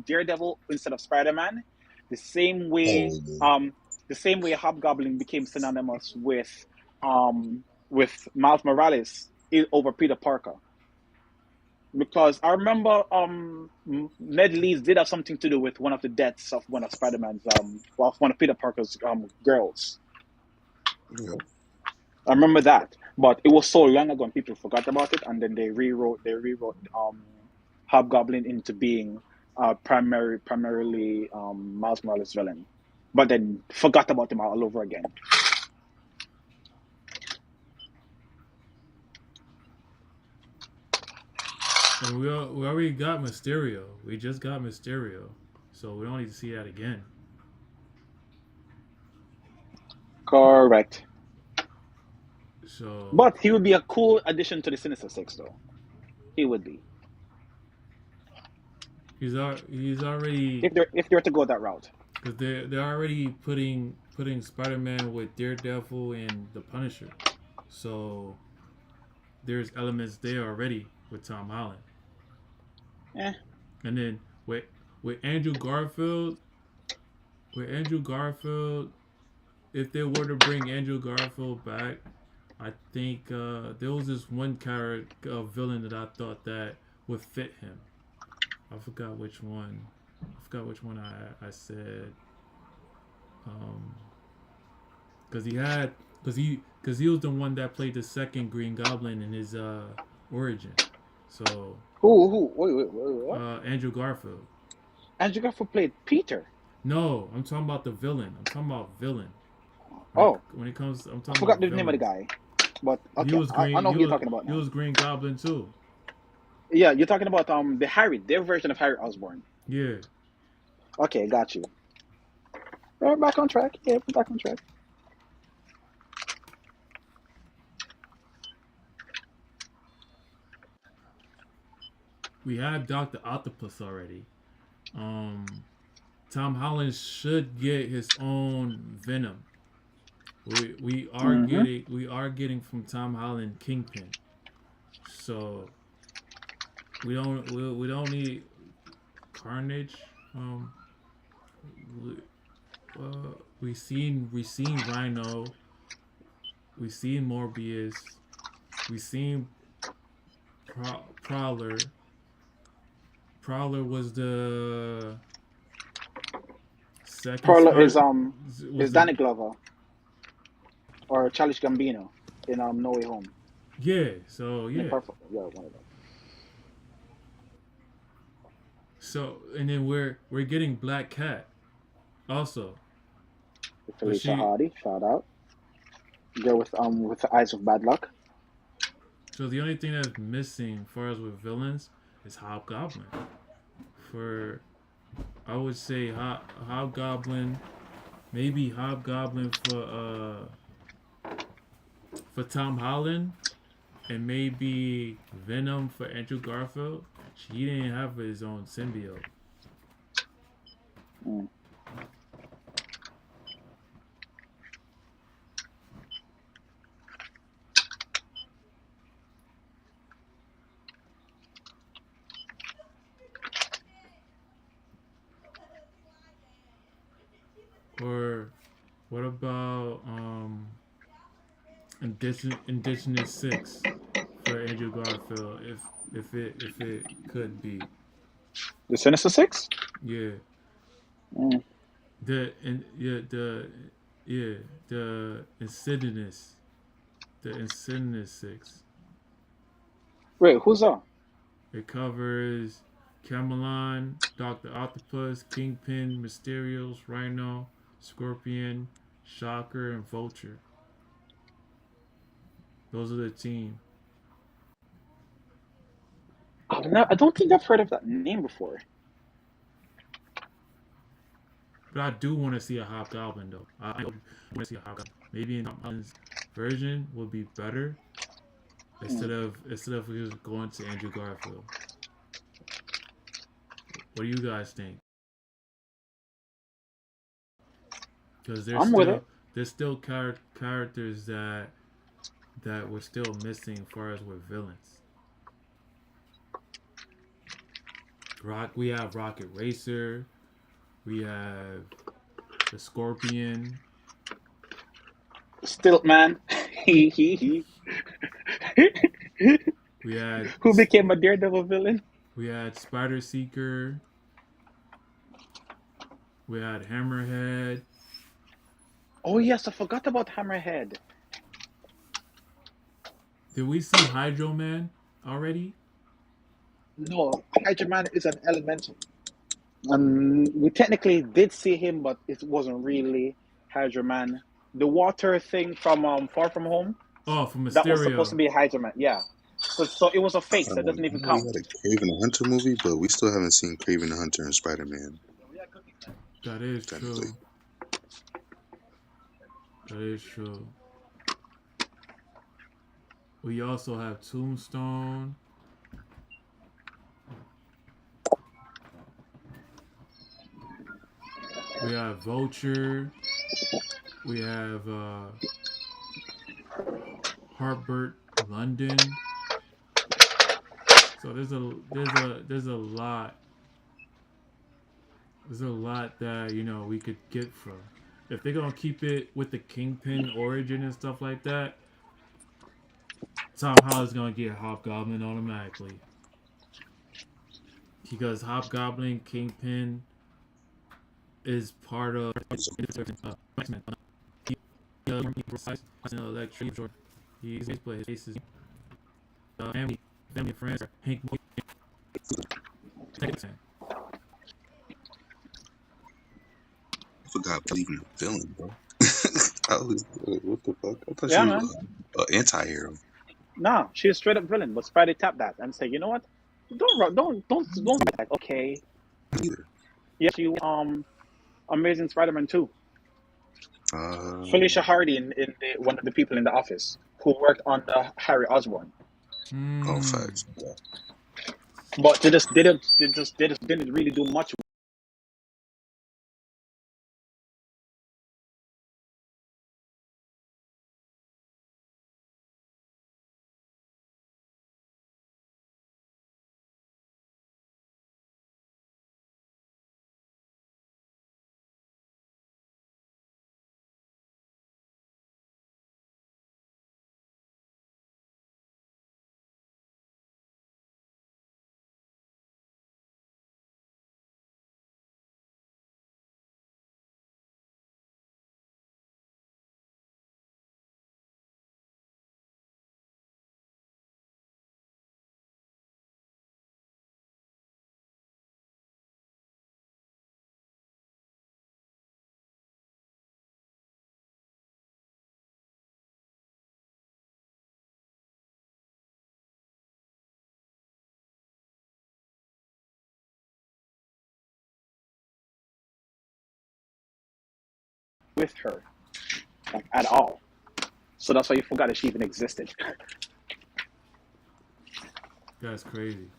Daredevil instead of Spider-Man, the same way Oh, yeah. um the same way Hobgoblin became synonymous with Miles Morales over Peter Parker. Because I remember Ned Leeds did have something to do with one of the deaths of one of Spider-Man's well, one of Peter Parker's girls. Yeah. I remember that, but it was so long ago and people forgot about it, and then they rewrote Hobgoblin into being primarily Miles Morales' villain, but then forgot about him all over again. And we already got Mysterio. We just got Mysterio, so we don't need to see that again. Correct. So But he would be a cool addition to the Sinister Six, though. He would be he's already if they were to go that route. because they're already putting Spider Man with Daredevil and the Punisher. So there's elements there already with Tom Holland. Eh. And then with Andrew Garfield, if they were to bring Andrew Garfield back, I think there was this one character villain that I thought that would fit him. I forgot which one. I said. Um, because he had because he was the one that played the second Green Goblin in his origin. So Who? Wait, what? Andrew Garfield. Andrew Garfield played Peter. No, I'm talking about the villain. I'm talking about villain. Oh, When it comes, I'm I talking forgot about the name of the villains. guy, but He okay, was I green. know who you're talking about He now. was Green Goblin too. Yeah, you're talking about their version of Harry Osborn. Yeah. Okay, got you. We're back on track. Yeah, we're back on track. We have Doctor Octopus already. Tom Holland should get his own Venom. We are getting from Tom Holland Kingpin. So we don't need Carnage. We, we seen Rhino. We seen Morbius. We seen Prowler. Prowler was the second Prowler Spider. Was is the Danny Glover or Childish Gambino in No Way Home. yeah. So yeah. Yeah, one of them. So and then we're getting Black Cat also, but Felicia she. Hardy, shout out. Girl with the eyes of bad luck. So the only thing that's missing, as far as with villains, is Hobgoblin. For I would say Hobgoblin, maybe Hobgoblin for Tom Holland, and maybe Venom for Andrew Garfield. He didn't have his own symbiote. Mm. Or what about Indigenous Six for Andrew Garfield if it could be. The Sinister Six? Yeah. Mm. The Insidious. The Insidious Six. Wait, who's that? It covers Camelon, Doctor Octopus, Kingpin, Mysterios, Rhino, Scorpion, Shocker, and Vulture. Those are the team. I don't think I've heard of that name before. But I do want to see a Hobgoblin though. I want to see a Hobgoblin. Maybe in Hobgoblin's version would be better instead of just going to Andrew Garfield. What do you guys think? Because I'm with it. there's still characters that we're still missing as far as with villains. We have Rocket Racer. We have the Scorpion. Stilt Man. He. We had Who became a Daredevil villain? We had Spider Seeker. We had Hammerhead. Oh yes, I forgot about Hammerhead. Did we see Hydro Man already? No, Hydro Man is an elemental. We technically did see him, but it wasn't really Hydro Man. The water thing from Far From Home. Oh, from Mysterio. That was supposed to be Hydro Man. Yeah. So it was a fake. That doesn't even count. We had a Kraven the Hunter movie, but we still haven't seen Kraven the Hunter and Spider-Man. That is true. That is true. We also have Tombstone. We have Vulture. We have Herbert London. So there's a lot. There's a lot that we could get from. If they're gonna keep it with the Kingpin origin and stuff like that, Tom Holland's gonna get Hobgoblin automatically. Because Hobgoblin, Kingpin is part of X-Men. He's played faces. Family and friends. Hank. I forgot believing the villain, bro. What the fuck? I thought she was an anti-hero. Nah, she's a straight up villain. But Spidey tapped that and said, "You know what? Don't like, okay." Either. Yeah, she Amazing Spider-Man 2. Felicia Hardy in one of the people in the office who worked on Harry Osborn. Oh, facts. But they just didn't really do much. With her, like, at all. So that's why you forgot that she even existed. That's crazy.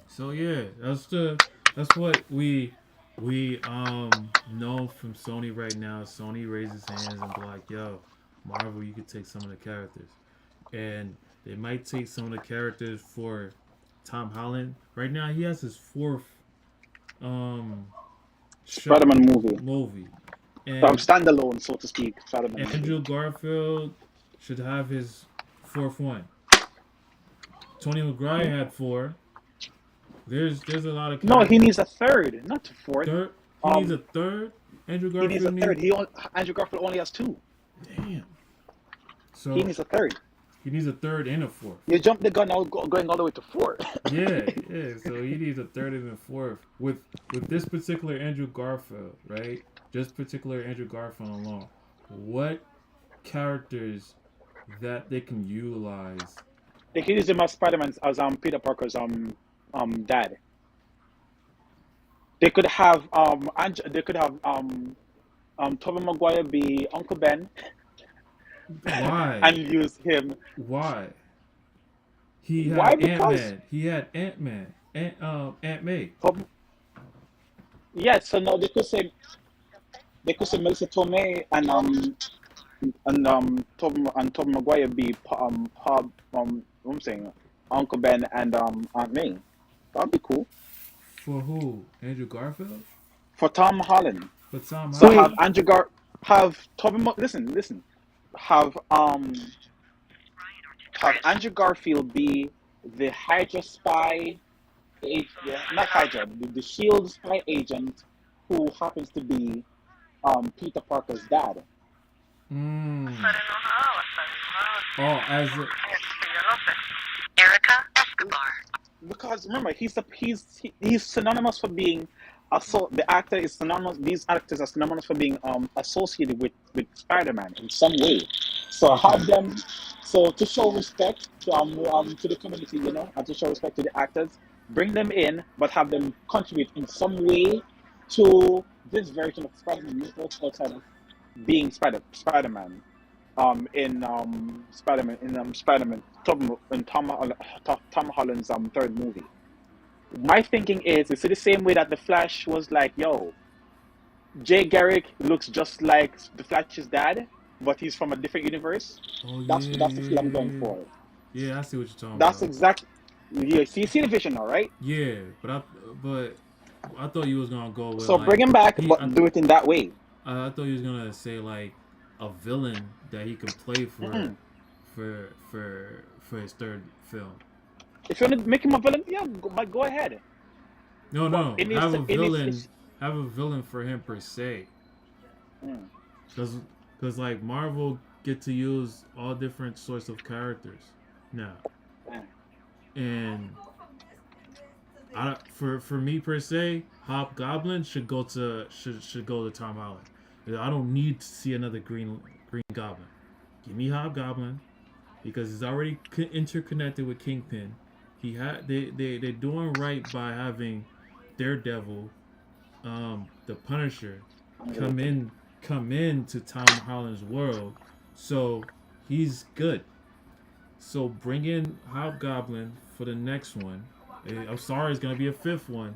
So yeah, that's what we know from Sony right now. Sony raises hands and be like, "Yo, Marvel, you could take some of the characters," and they might take some of the characters for Tom Holland. Right now, he has his fourth Spider-Man movie. And standalone, so to speak. Andrew Garfield should have his fourth one. Tony McGuire had 4. There's a lot of No, he characters. needs a third, not a fourth. Third, he needs a third. Andrew He needs a Garfield third. needs. Andrew Garfield only has 2. Damn. He So needs a third. he needs a third and a fourth. You jumped the gun now, going all the way to 4. Yeah. So he needs a third and a fourth with this particular Andrew Garfield, right? Just particular Andrew Garfield alone. What characters that they can utilize? They can use him as Spider-Man as Peter Parker's dad. They could have Tobey Maguire be Uncle Ben. Why? And use him. Why? He Why? had Because Ant-Man. He had Ant-Man. Aunt May. Yeah, so now they could say Melissa Tomei and Tobey Maguire be I'm saying Uncle Ben and Aunt May. That'd be cool. For who? Andrew Garfield? For Tom Holland. For Tom So Holland. have Tobey listen. Have Andrew Garfield be the Hydra spy, not Hydra, the Shield spy agent who happens to be Peter Parker's dad. Oh, as Erica Escobar. Because remember, he's synonymous for being the actor is synonymous. These actors are synonymous for being associated with Spider-Man in some way. So have them. So to show respect to the community, and to show respect to the actors, bring them in, but have them contribute in some way to this version of Spider-Man outside of being Spider-Man. In Spider-Man, Tom Holland's third movie. My thinking is, it's the same way that the Flash was like, yo, Jay Garrick looks just like the Flash's dad, but he's from a different universe. Oh, that's the feel I'm going for. Yeah, I see what you're talking That's about. exactly. Yeah, see the vision now, right? Yeah, but I thought you was gonna go with. So bring him back, but do it in that way. I thought you was gonna say like a villain that he could play for his third film. If you want to make him a villain, yeah, go ahead. No. Have a villain for him per se. Because like Marvel get to use all different sorts of characters now, and for me per se, Hobgoblin should go to Tom Holland. I don't need to see another Green Goblin. Give me Hobgoblin because he's already interconnected with Kingpin. They're doing right by having Daredevil, the Punisher, come in to Tom Holland's world, so he's good. So bring in Hobgoblin for the next one. I'm sorry, it's gonna be a fifth one,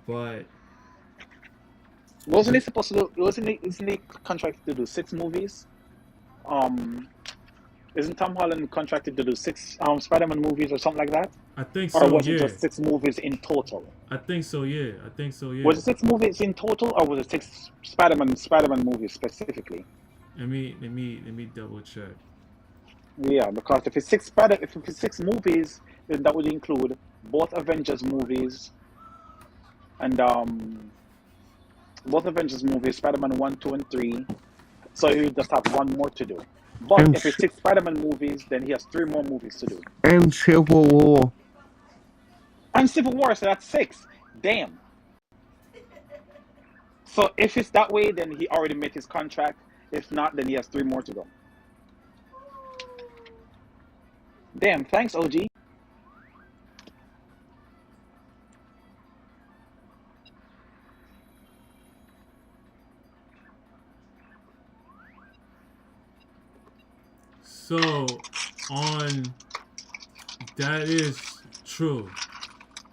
but wasn't he contracted to do 6 movies? Isn't Tom Holland contracted to do 6 Spider-Man movies or something like that? I think so. Or was it just 6 movies in total? I think so. Yeah. Was it 6 movies in total, or was it 6 Spider-Man movies specifically? Let me double check. Yeah, because if it's 6 movies, then that would include both Avengers movies and both Avengers movies, Spider-Man 1, 2, and 3. So you just have 1 more to do. But if it's 6 Spider-Man movies, then he has 3 more movies to do. And Civil War. And Civil War, so that's 6. Damn. So if it's that way, then he already made his contract. If not, then he has 3 more to go. Damn, thanks, OG. So, that is true.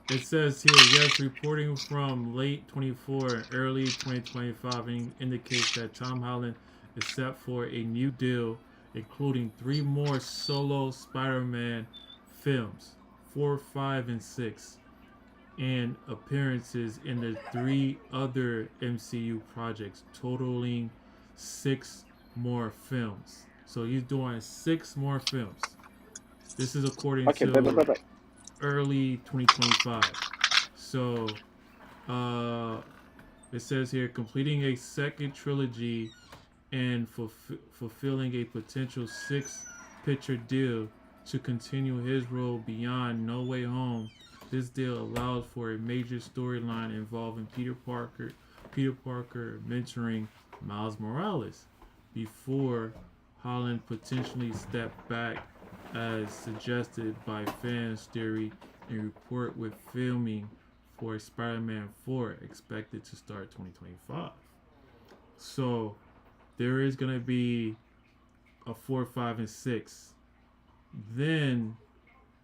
It says here, yes, reporting from late 24 and early 2025 indicates that Tom Holland is set for a new deal, including 3 more solo Spider-Man films, 4, 5, and 6, and appearances in the 3 other MCU projects, totaling 6 more films. So he's doing 6 more films. This is according to early 2025. So it says here completing a second trilogy and fulfilling a potential six-picture deal to continue his role beyond No Way Home. This deal allows for a major storyline involving Peter Parker mentoring Miles Morales before Holland potentially stepped back as suggested by fans theory and report with filming for Spider-Man 4 expected to start 2025. So there is going to be a 4, 5, and 6. Then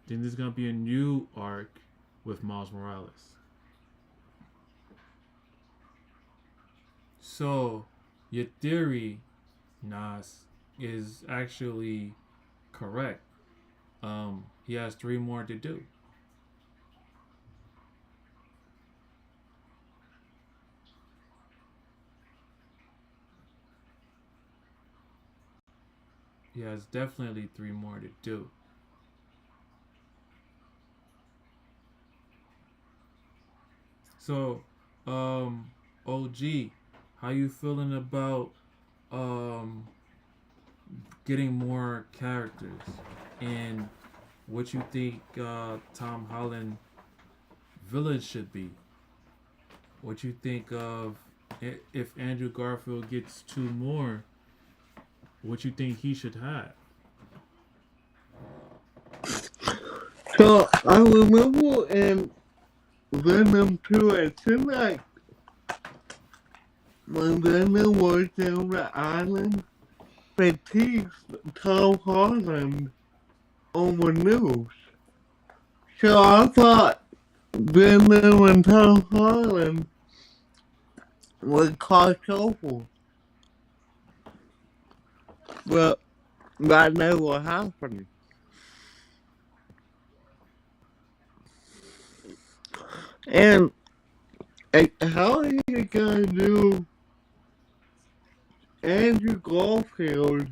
there's going to be a new arc with Miles Morales. So your theory, Nas, is actually correct. He has 3 more to do. He has definitely 3 more to do. So, OG, how you feeling about getting more characters and what you think Tom Holland villain should be? What you think of if Andrew Garfield gets 2 more? What you think he should have? So I remember in Venom 2, it seemed like when Venom was on the island, they teased Tom Holland on the news. So I thought Venom and Tom Holland would cross over. But that never happened. And how are you gonna do Andrew Garfield?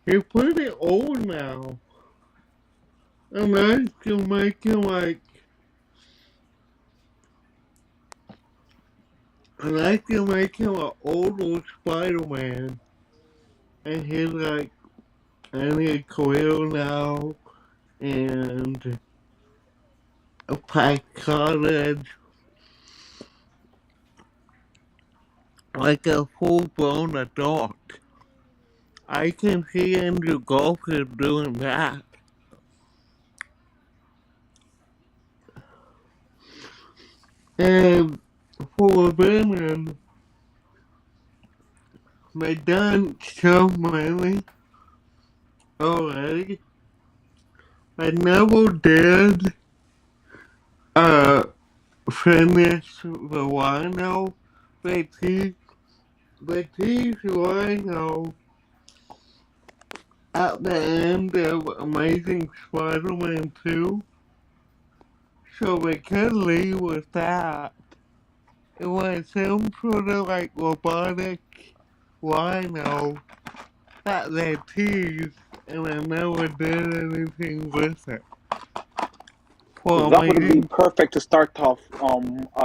He's pretty old now. And I can make him an older Spider-Man. And he's in his career now. And past college. Like a full-blown adult. I can see Andrew Garfield doing that. And for Venom, they done so many already. I never did finish the Rhino. They teased Rhino at the end of Amazing Spider-Man 2. So they could leave with that. It was some sort of robotic rhino that they teased, and I never did anything with it. For That would be Amazing. perfect to start off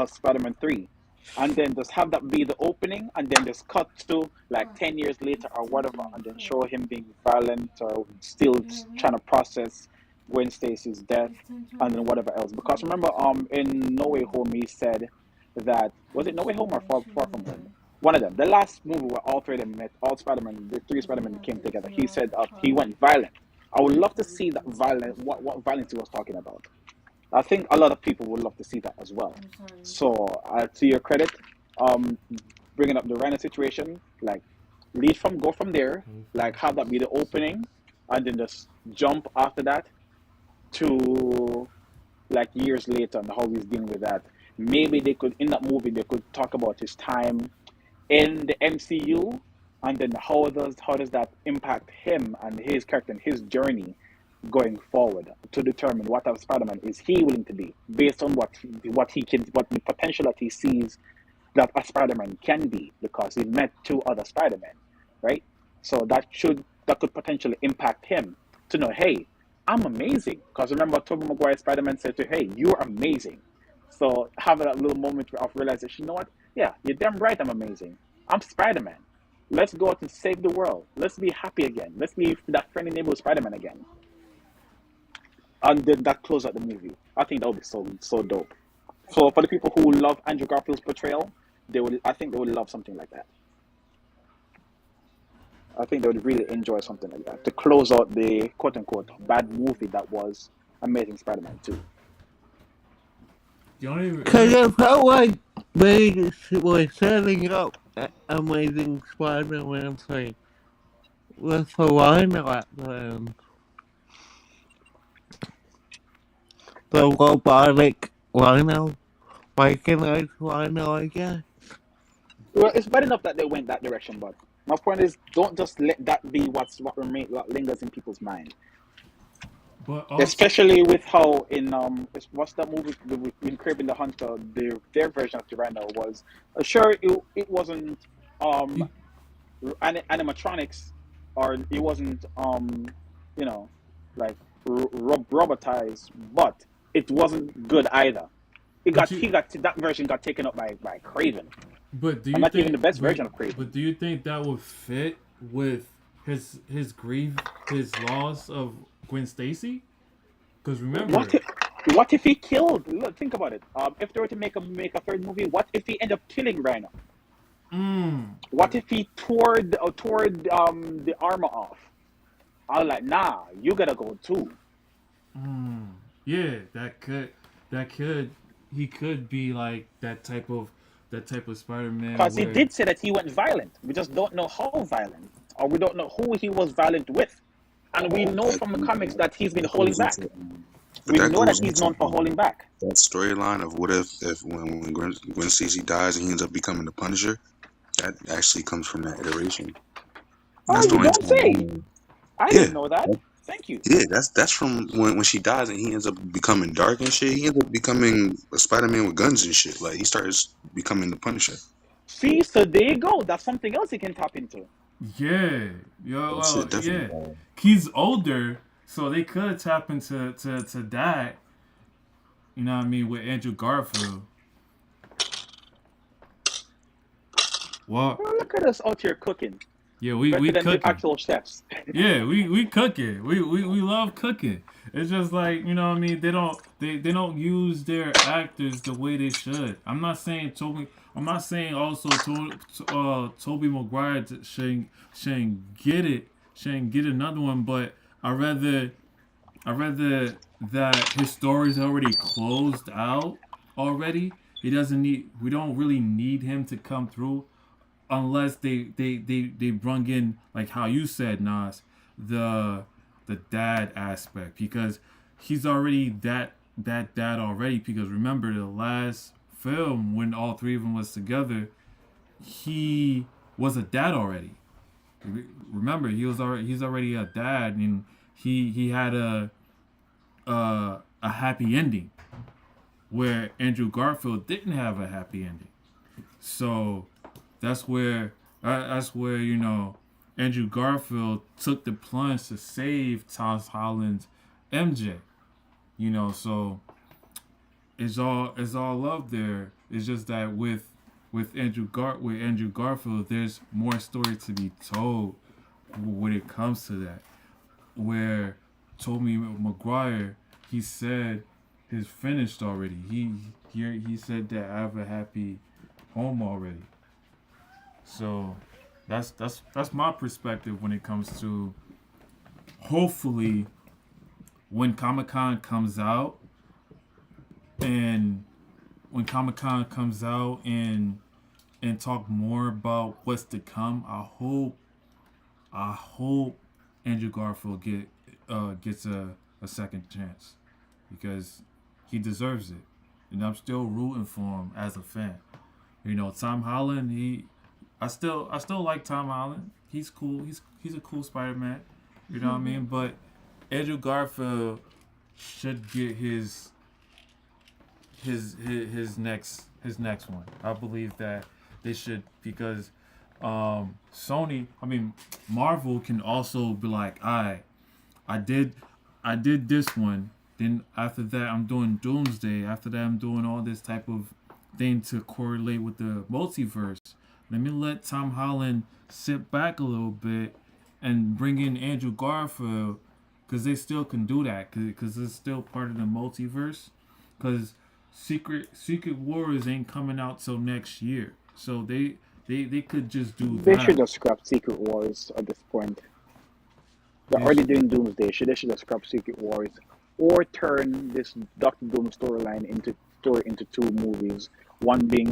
Spider-Man 3. And then just have that be the opening, and then just cut to 10 years later or whatever, and then show him being violent or still trying to process Gwen Stacy's death, and then whatever else. Because remember, in No Way Home, he said that, was it No Way Home or Far From Home? One of them. The last movie where all 3 of them met, all Spider-Man, the 3 Spider-Man came together. He said he went violent. I would love to see that what violence he was talking about. I think a lot of people would love to see that as well. So, to your credit, um, bringing up the Rhino situation, go from there, have that be the opening, and then just jump after that to years later and how he's dealing with that. Maybe they could, in that movie, they could talk about his time in the MCU, and then how does that impact him and his character and his journey going forward to determine what type of Spider-Man is he willing to be based on what the potential that he sees that a Spider-Man can be, because he met 2 other Spider-Men, right? So that could potentially impact him to know, hey, I'm amazing. Because remember, Tobey Maguire Spider-Man said to her, hey, you're amazing. So having that little moment of realization, you know what? Yeah, you're damn right I'm amazing. I'm Spider-Man. Let's go out and save the world. Let's be happy again. Let's be that friendly neighborhood Spider-Man again. And then that close out the movie. I think that would be so dope. So for the people who love Andrew Garfield's portrayal, I think they would love something like that. I think they would really enjoy something like that to close out the quote unquote bad movie that was Amazing Spider-Man 2. Because I felt like they were setting up Amazing Spider-Man 3 with the rhino at the end. The robotic rhino. Mechanized rhino, I guess. Well, it's bad enough that they went that direction, but my point is, don't just let that be what lingers in people's mind. But also, especially with how in what's that movie in Kraven the Hunter, their version of the Rhino was sure it wasn't animatronics, or it wasn't you know like robotized, but it wasn't good either. That version got taken up by Kraven. But do and you not think even the best version of Kraven? But do you think that would fit with his loss of Gwen Stacy? Because remember, what if he killed? Look, think about it. If they were to make a third movie, what if he ended up killing Rhino? What if he tore the armor off? I was like, nah, you gotta go too. Yeah, he could be like that type of Spider-Man. Because he did say that he went violent. We just don't know how violent, or we don't know who he was violent with. And we know from the comics that he's been holding back. We know that he's known for holding back. That storyline of what if when Gwen Stacy dies and he ends up becoming the Punisher, that actually comes from that iteration. Oh, you don't say. I didn't know that. Thank you. Yeah, that's from when she dies and he ends up becoming dark and shit. He ends up becoming a Spider-Man with guns and shit. Like he starts becoming the Punisher. See, so there you go. That's something else he can tap into. Yeah, yeah. He's older, so they could tap into that. You know what I mean, with Andrew Garfield. Well, look at us out here cooking. Yeah, we cooking. Actual chefs. Yeah, we cooking. We love cooking. It's just like, you know what I mean, they don't use their actors the way they should. I'm not saying also Tobey Maguire shouldn't get another one, but I rather that his story's already closed out already. We don't really need him to come through unless they brung in, like how you said, Nas, the dad aspect, because he's already that dad already. Because remember the last film when all three of them was together, he was a dad already. Remember, he's already a dad, and he had a happy ending, where Andrew Garfield didn't have a happy ending. So that's where you know, Andrew Garfield took the plunge to save Tom Holland's MJ. You know, so it's all love there. It's just that with Andrew Garfield, there's more story to be told when it comes to that. Where Tobey Maguire, he said he's finished already. He said that I have a happy home already. So that's my perspective when it comes to, hopefully, when Comic-Con comes out and talk more about what's to come, I hope Andrew Garfield gets a second chance, because he deserves it, and I'm still rooting for him as a fan. You know, Tom Holland, I still like Tom Holland. He's cool. He's a cool Spider-Man. You know what I mean? But Andrew Garfield should get his next one. I believe that they should, because Marvel can also be like, I did I did this one. Then after that, I'm doing Doomsday. After that, I'm doing all this type of thing to correlate with the multiverse. Let me let Tom Holland sit back a little bit and bring in Andrew Garfield because they still can do that because it's still part of the multiverse. Because Secret Wars ain't coming out till next year, so they could just do They should that. have scrapped Secret Wars at this point. They're They already should, doing Doomsday. They should have scrapped Secret Wars, or turn this Doctor Doom storyline into two movies. One being